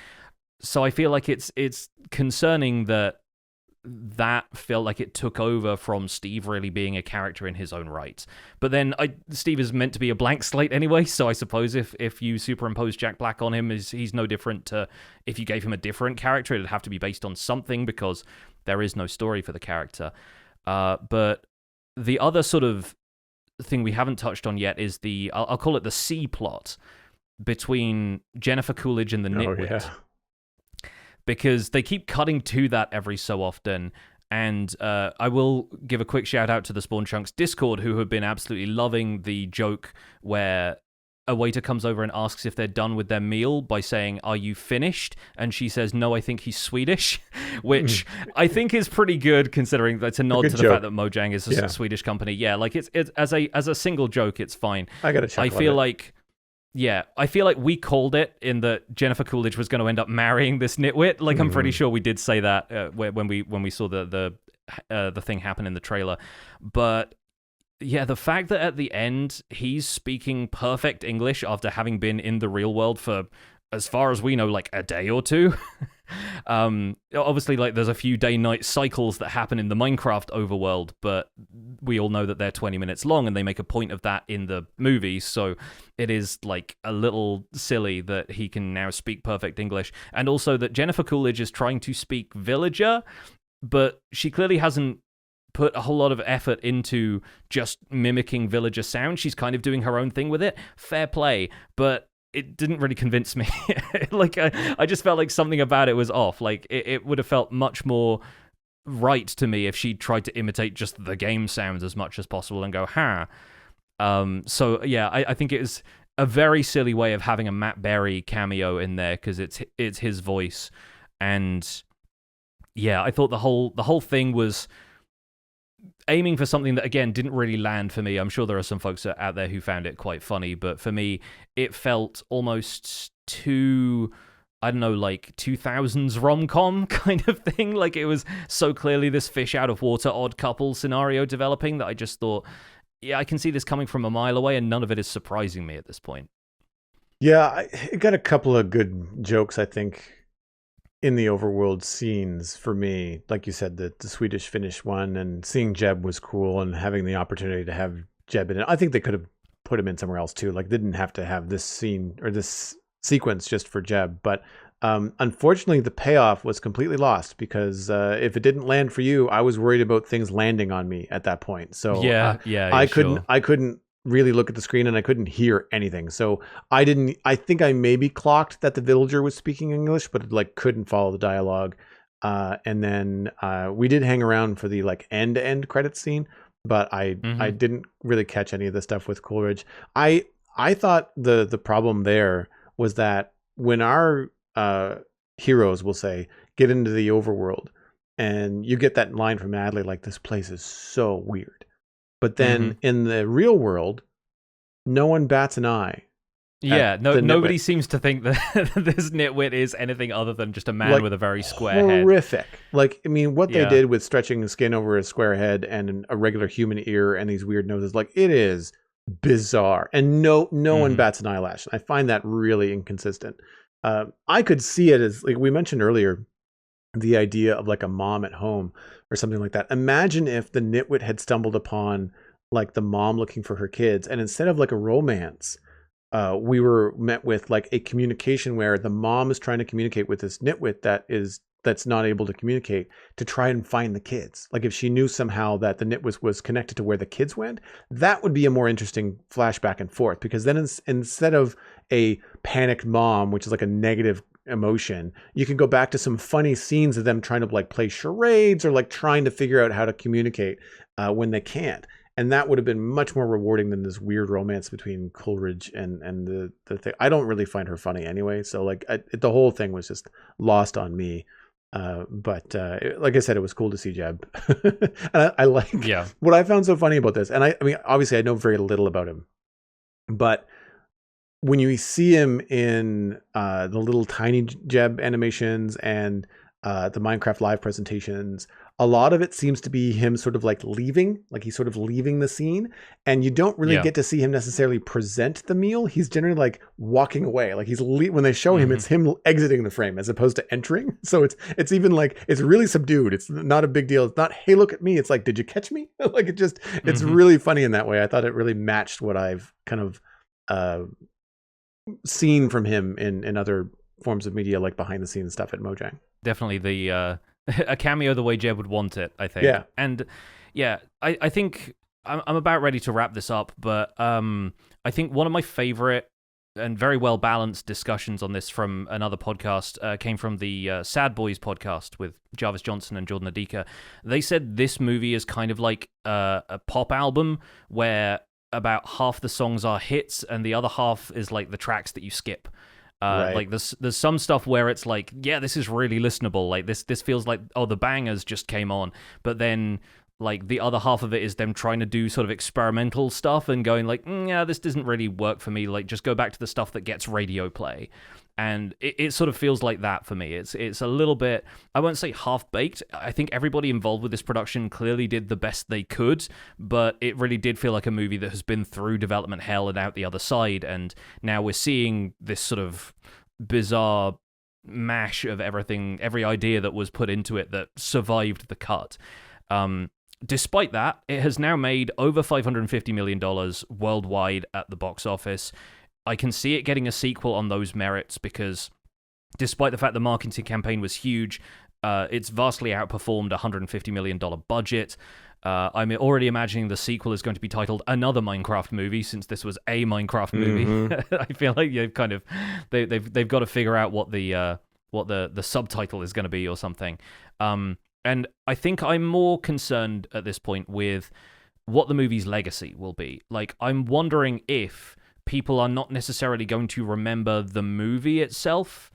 So I feel like it's concerning that felt like it took over from Steve really being a character in his own right. But then Steve is meant to be a blank slate anyway, so I suppose if you superimpose Jack Black on him, he's no different to if you gave him a different character. It'd have to be based on something, because there is no story for the character. But the other sort of thing we haven't touched on yet is I'll call it the C plot between Jennifer Coolidge and the Nitwit. Yeah. Because they keep cutting to that every so often. And I will give a quick shout out to the Spawn Chunks Discord, who have been absolutely loving the joke where a waiter comes over and asks if they're done with their meal by saying, "Are you finished?" And she says, "No, I think he's Swedish," which I think is pretty good considering that's a nod to the fact that Mojang is a Swedish company. Yeah, like it's as a single joke, it's fine. I gotta check. I feel like we called it in that Jennifer Coolidge was going to end up marrying this nitwit. Like I'm pretty sure we did say that when we saw the thing happen in the trailer, but. Yeah, the fact that at the end he's speaking perfect English after having been in the real world for, as far as we know, like a day or two. Obviously, like there's a few day-night cycles that happen in the Minecraft overworld, but we all know that they're 20 minutes long, and they make a point of that in the movie. So it is like a little silly that he can now speak perfect English, and also that Jennifer Coolidge is trying to speak villager, but she clearly hasn't put a whole lot of effort into just mimicking villager sound. She's kind of doing her own thing with it. Fair play, but it didn't really convince me. Like I just felt like something about it was off. Like it would have felt much more right to me if she tried to imitate just the game sounds as much as possible and go, ha. So yeah, I think it was a very silly way of having a Matt Berry cameo in there because it's his voice. And yeah, I thought the whole thing was aiming for something that, again, didn't really land for me. I'm sure there are some folks out there who found it quite funny, but for me, it felt almost too, I don't know, like 2000s rom-com kind of thing. Like it was so clearly this fish out of water odd couple scenario developing that I just thought, yeah, I can see this coming from a mile away, and none of it is surprising me at this point. Yeah, it got a couple of good jokes, I think, in the overworld scenes for me. Like you said, the Swedish Finnish one, and seeing Jeb was cool, and having the opportunity to have Jeb in it. I think they could have put him in somewhere else too. Like, they didn't have to have this scene or this sequence just for Jeb. But unfortunately, the payoff was completely lost because if it didn't land for you, I was worried about things landing on me at that point. So I couldn't really look at the screen, and I couldn't hear anything. So I think I maybe clocked that the villager was speaking English, but like couldn't follow the dialogue. And then we did hang around for the like end credit scene, but I didn't really catch any of the stuff with Coolidge. I thought the problem there was that when our heroes, will say, get into the overworld, and you get that line from Adley, like, this place is so weird. But then in the real world, no one bats an eye. Yeah, nobody seems to think that this nitwit is anything other than just a man like, with a very square head. Horrific. Like, I mean, what they did with stretching the skin over a square head and a regular human ear and these weird noses, like, it is bizarre. And no one bats an eyelash. I find that really inconsistent. I could see it as, like we mentioned earlier, the idea of like a mom at home or something like that. Imagine if the nitwit had stumbled upon like the mom looking for her kids, and instead of like a romance, we were met with like a communication where the mom is trying to communicate with this nitwit that's not able to communicate to try and find the kids. Like if she knew somehow that the nitwit was connected to where the kids went, that would be a more interesting flashback and forth, because then instead of a panicked mom, which is like a negative emotion, you can go back to some funny scenes of them trying to like play charades or like trying to figure out how to communicate when they can't. And that would have been much more rewarding than this weird romance between Coolidge and the thing. I don't really find her funny anyway, so like the whole thing was just lost on me. But like I said, it was cool to see Jeb. And I like what I found so funny about this. And I mean, obviously I know very little about him, but when you see him in the little tiny Jeb animations and the Minecraft live presentations, a lot of it seems to be him sort of like leaving, like he's sort of leaving the scene, and you don't really get to see him necessarily present the meal. He's generally like walking away, like when they show him, it's him exiting the frame as opposed to entering. So it's even like, it's really subdued. It's not a big deal. It's not, hey, look at me. It's like, did you catch me? Like it's really funny in that way. I thought it really matched what I've kind of seen from him in other forms of media, like behind the scenes stuff at Mojang. Definitely the a cameo the way Jeb would want it, I think. Yeah. And yeah, I think I'm about ready to wrap this up, but I think one of my favorite and very well balanced discussions on this from another podcast came from the Sad Boys podcast with Jarvis Johnson and Jordan Adika. They said this movie is kind of like a pop album where about half the songs are hits and the other half is like the tracks that you skip. Right. Like there's some stuff where it's like, yeah, this is really listenable. Like this feels like, oh, the bangers just came on. But then like the other half of it is them trying to do sort of experimental stuff and going like, yeah, this doesn't really work for me. Like just go back to the stuff that gets radio play. And it sort of feels like that for me. It's a little bit, I won't say half-baked. I think everybody involved with this production clearly did the best they could, but it really did feel like a movie that has been through development hell and out the other side, and now we're seeing this sort of bizarre mash of everything, every idea that was put into it that survived the cut. Despite that, it has now made over $550 million worldwide at the box office. I can see it getting a sequel on those merits because despite the fact the marketing campaign was huge, it's vastly outperformed a $150 million budget. I'm already imagining the sequel is going to be titled Another Minecraft Movie, since this was a Minecraft movie. Mm-hmm. I feel like they've got to figure out what the subtitle is going to be or something. And I think I'm more concerned at this point with what the movie's legacy will be. Like, I'm wondering if people are not necessarily going to remember the movie itself,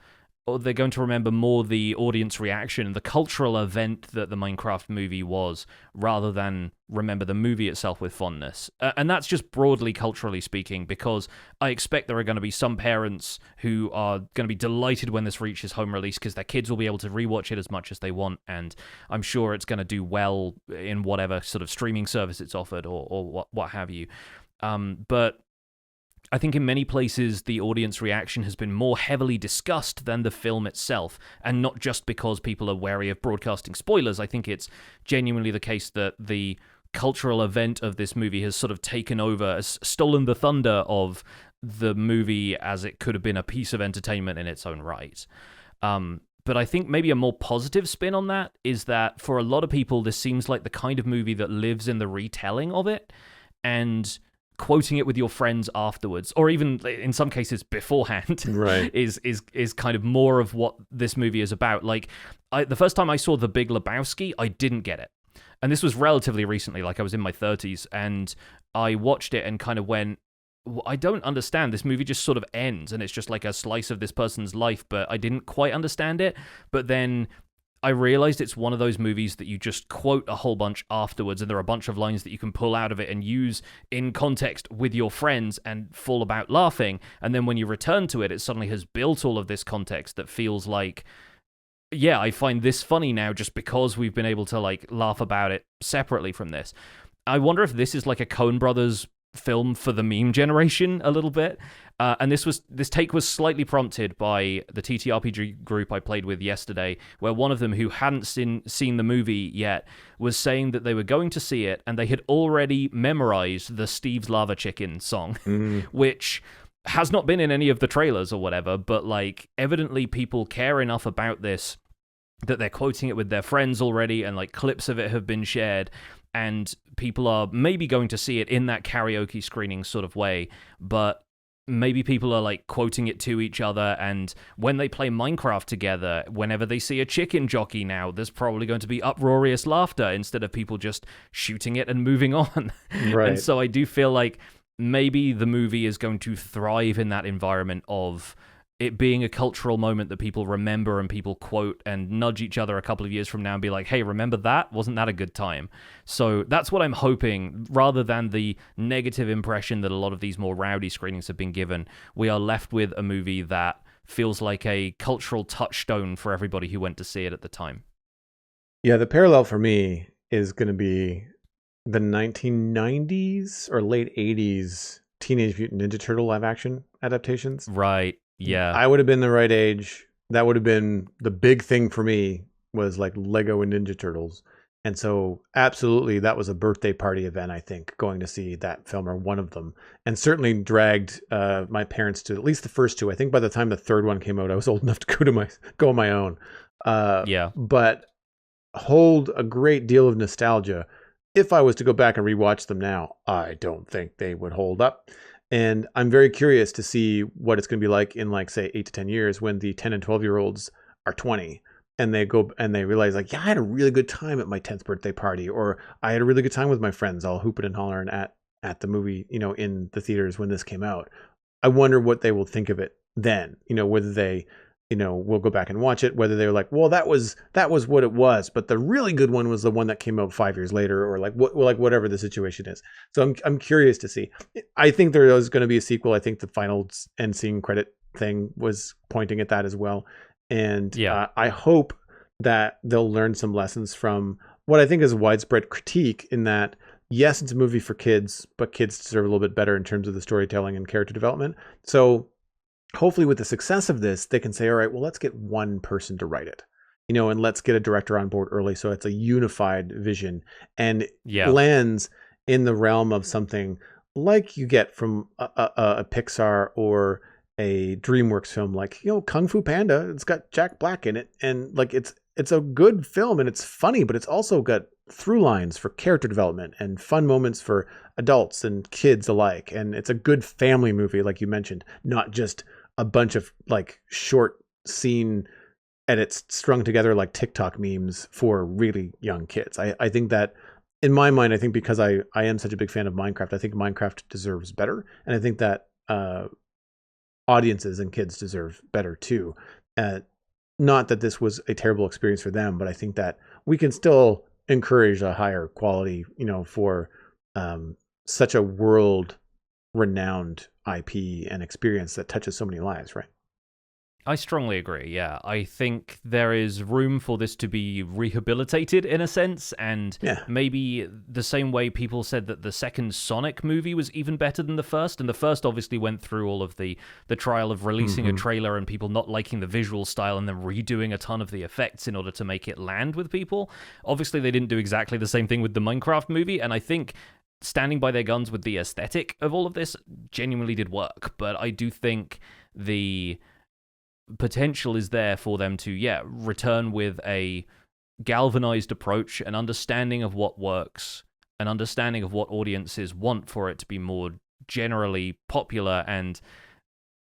or they're going to remember more the audience reaction and the cultural event that the Minecraft movie was, rather than remember the movie itself with fondness. And that's just broadly culturally speaking, because I expect there are going to be some parents who are going to be delighted when this reaches home release because their kids will be able to rewatch it as much as they want, and I'm sure it's going to do well in whatever sort of streaming service it's offered or what have you. But I think in many places the audience reaction has been more heavily discussed than the film itself, and not just because people are wary of broadcasting spoilers. I think it's genuinely the case that the cultural event of this movie has sort of taken over, has stolen the thunder of the movie as it could have been a piece of entertainment in its own right. But I think maybe a more positive spin on that is that for a lot of people, this seems like the kind of movie that lives in the retelling of it, and quoting it with your friends afterwards, or even in some cases beforehand, right, is kind of more of what this movie is about. Like, the first time I saw The Big Lebowski, I didn't get it. And this was relatively recently, like I was in my 30s, and I watched it and kind of went, I don't understand. This movie just sort of ends, and it's just like a slice of this person's life, but I didn't quite understand it. But then I realized it's one of those movies that you just quote a whole bunch afterwards, and there are a bunch of lines that you can pull out of it and use in context with your friends and fall about laughing. And then when you return to it, it suddenly has built all of this context that feels like, yeah, I find this funny now just because we've been able to like laugh about it separately from this. I wonder if this is like a Coen Brothers film for the meme generation a little bit. And this take was slightly prompted by the TTRPG group I played with yesterday, where one of them, who hadn't seen the movie yet, was saying that they were going to see it and they had already memorized the Steve's Lava Chicken song, which has not been in any of the trailers or whatever, but like evidently people care enough about this that they're quoting it with their friends already, and like clips of it have been shared, and people are maybe going to see it in that karaoke screening sort of way, but maybe people are like quoting it to each other, and when they play Minecraft together, whenever they see a chicken jockey now, there's probably going to be uproarious laughter instead of people just shooting it and moving on. Right. And so I do feel like maybe the movie is going to thrive in that environment of it being a cultural moment that people remember and people quote and nudge each other a couple of years from now and be like, hey, remember that? Wasn't that a good time? So that's what I'm hoping, rather than the negative impression that a lot of these more rowdy screenings have been given. We are left with a movie that feels like a cultural touchstone for everybody who went to see it at the time. Yeah, the parallel for me is going to be the 1990s or late 80s Teenage Mutant Ninja Turtle live action adaptations. Right. Yeah. I would have been the right age. That would have been the big thing for me, was like Lego and Ninja Turtles. And so absolutely that was a birthday party event, I think, going to see that film, or one of them. And certainly dragged my parents to at least the first two. I think by the time the third one came out, I was old enough to go on my own. Yeah. But hold a great deal of nostalgia. If I was to go back and rewatch them now, I don't think they would hold up. And I'm very curious to see what it's going to be like in, like, say, 8 to 10 years when the 10 and 12-year-olds are 20 and they go and they realize, like, yeah, I had a really good time at my 10th birthday party, or I had a really good time with my friends all hooping and hollering at at the movie, in the theaters when this came out. I wonder what they will think of it then, whether they, will go back and watch it, whether they're like, well, that was what it was, but the really good one was the one that came out 5 years later, or like whatever the situation is. So I'm curious to see. I think there is going to be a sequel. I think the final end scene credit thing was pointing at that as well. And I hope that they'll learn some lessons from what I think is widespread critique in that, yes, it's a movie for kids, but kids deserve a little bit better in terms of the storytelling and character development. So hopefully with the success of this, they can say, all right, well, let's get one person to write it, and let's get a director on board early. So it's a unified vision and lands in the realm of something like you get from a Pixar or a DreamWorks film, like, Kung Fu Panda. It's got Jack Black in it. And like, it's a good film and it's funny, but it's also got through lines for character development and fun moments for adults and kids alike. And it's a good family movie, like you mentioned, not just a bunch of like short scene edits strung together like TikTok memes for really young kids. I think that, in my mind, I think because I am such a big fan of Minecraft, I think Minecraft deserves better. And I think that audiences and kids deserve better too. Not that this was a terrible experience for them, but I think that we can still encourage a higher quality, for such a world renowned IP and experience that touches so many lives, right? I strongly agree, yeah. I think there is room for this to be rehabilitated in a sense, and maybe the same way people said that the second Sonic movie was even better than the first, and the first obviously went through all of the trial of releasing a trailer and people not liking the visual style and then redoing a ton of the effects in order to make it land with people. Obviously, they didn't do exactly the same thing with the Minecraft movie, and I think standing by their guns with the aesthetic of all of this genuinely did work, but I do think the potential is there for them to, return with a galvanized approach, an understanding of what works, an understanding of what audiences want for it to be more generally popular, and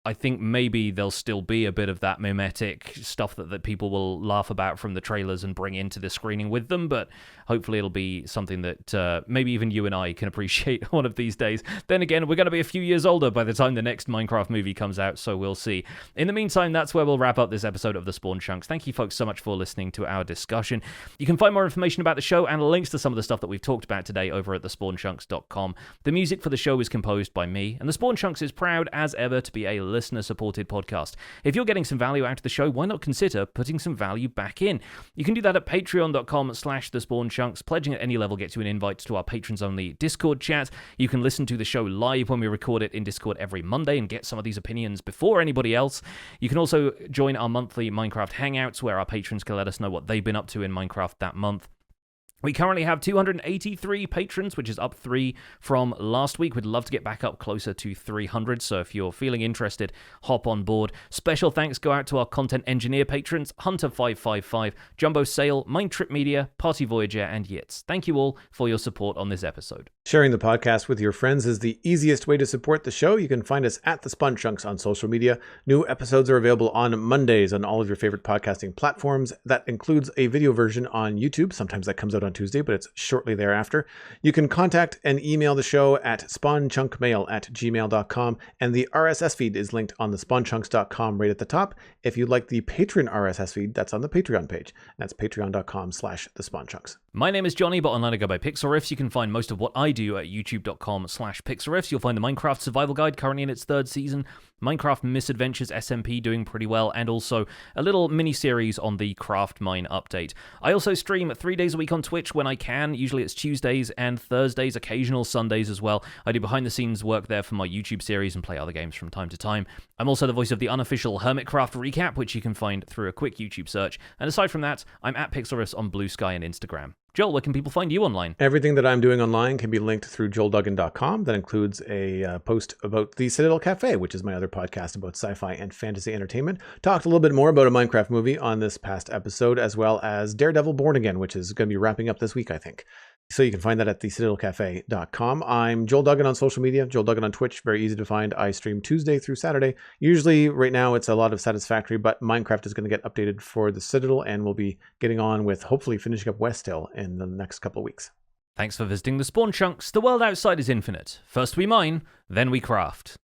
I think maybe there'll still be a bit of that mimetic stuff that people will laugh about from the trailers and bring into the screening with them, but hopefully it'll be something that maybe even you and I can appreciate one of these days. Then again, we're going to be a few years older by the time the next Minecraft movie comes out, so we'll see. In the meantime, that's where we'll wrap up this episode of The Spawn Chunks. Thank you folks so much for listening to our discussion. You can find more information about the show and links to some of the stuff that we've talked about today over at thespawnchunks.com. The music for the show is composed by me, and The Spawn Chunks is proud as ever to be a listener-supported podcast. If you're getting some value out of the show, why not consider putting some value back in? You can do that at patreon.com/thespawnchunks. Pledging at any level gets you an invite to our patrons-only Discord chat. You can listen to the show live when we record it in Discord every Monday and get some of these opinions before anybody else. You can also join our monthly Minecraft Hangouts, where our patrons can let us know what they've been up to in Minecraft that month. We currently have 283 patrons, which is up 3 from last week. We'd love to get back up closer to 300, so if you're feeling interested, hop on board. Special thanks go out to our content engineer patrons, Hunter555, Jumbo Sale, Mindtrip Media, Party Voyager, and Yitz. Thank you all for your support on this episode. Sharing the podcast with your friends is the easiest way to support the show. You can find us at The Spawn Chunks on social media. New episodes are available on Mondays on all of your favorite podcasting platforms. That includes a video version on YouTube. Sometimes that comes out on Tuesday, but it's shortly thereafter. You can contact and email the show at spawnchunkmail@gmail.com, and the RSS feed is linked on the spawnchunks.com right at the top. If you'd like the Patreon RSS feed, that's on the Patreon page. That's patreon.com/thespawnchunks. My name is Johnny, but online I go by Pixelriffs. You can find most of what I do at youtube.com/Pixelriffs. You'll find the Minecraft Survival Guide currently in its 3rd season, Minecraft Misadventures SMP doing pretty well, and also a little mini-series on the Craft Mine update. I also stream 3 days a week on Twitch when I can. Usually it's Tuesdays and Thursdays, occasional Sundays as well. I do behind-the-scenes work there for my YouTube series and play other games from time to time. I'm also the voice of the unofficial Hermitcraft recap, which you can find through a quick YouTube search. And aside from that, I'm at Pixelriffs on Blue Sky and Instagram. Joel, where can people find you online? Everything that I'm doing online can be linked through joelduggan.com. That includes a post about the Citadel Cafe, which is my other podcast about sci-fi and fantasy entertainment. Talked a little bit more about a Minecraft movie on this past episode, as well as Daredevil Born Again, which is going to be wrapping up this week, I think. So you can find that at thecitadelcafe.com. I'm Joel Duggan on social media, Joel Duggan on Twitch, very easy to find. I stream Tuesday through Saturday. Usually right now it's a lot of Satisfactory, but Minecraft is going to get updated for the Citadel, and we'll be getting on with hopefully finishing up West Hill in the next couple of weeks. Thanks for visiting the Spawn Chunks. The world outside is infinite. First we mine, then we craft.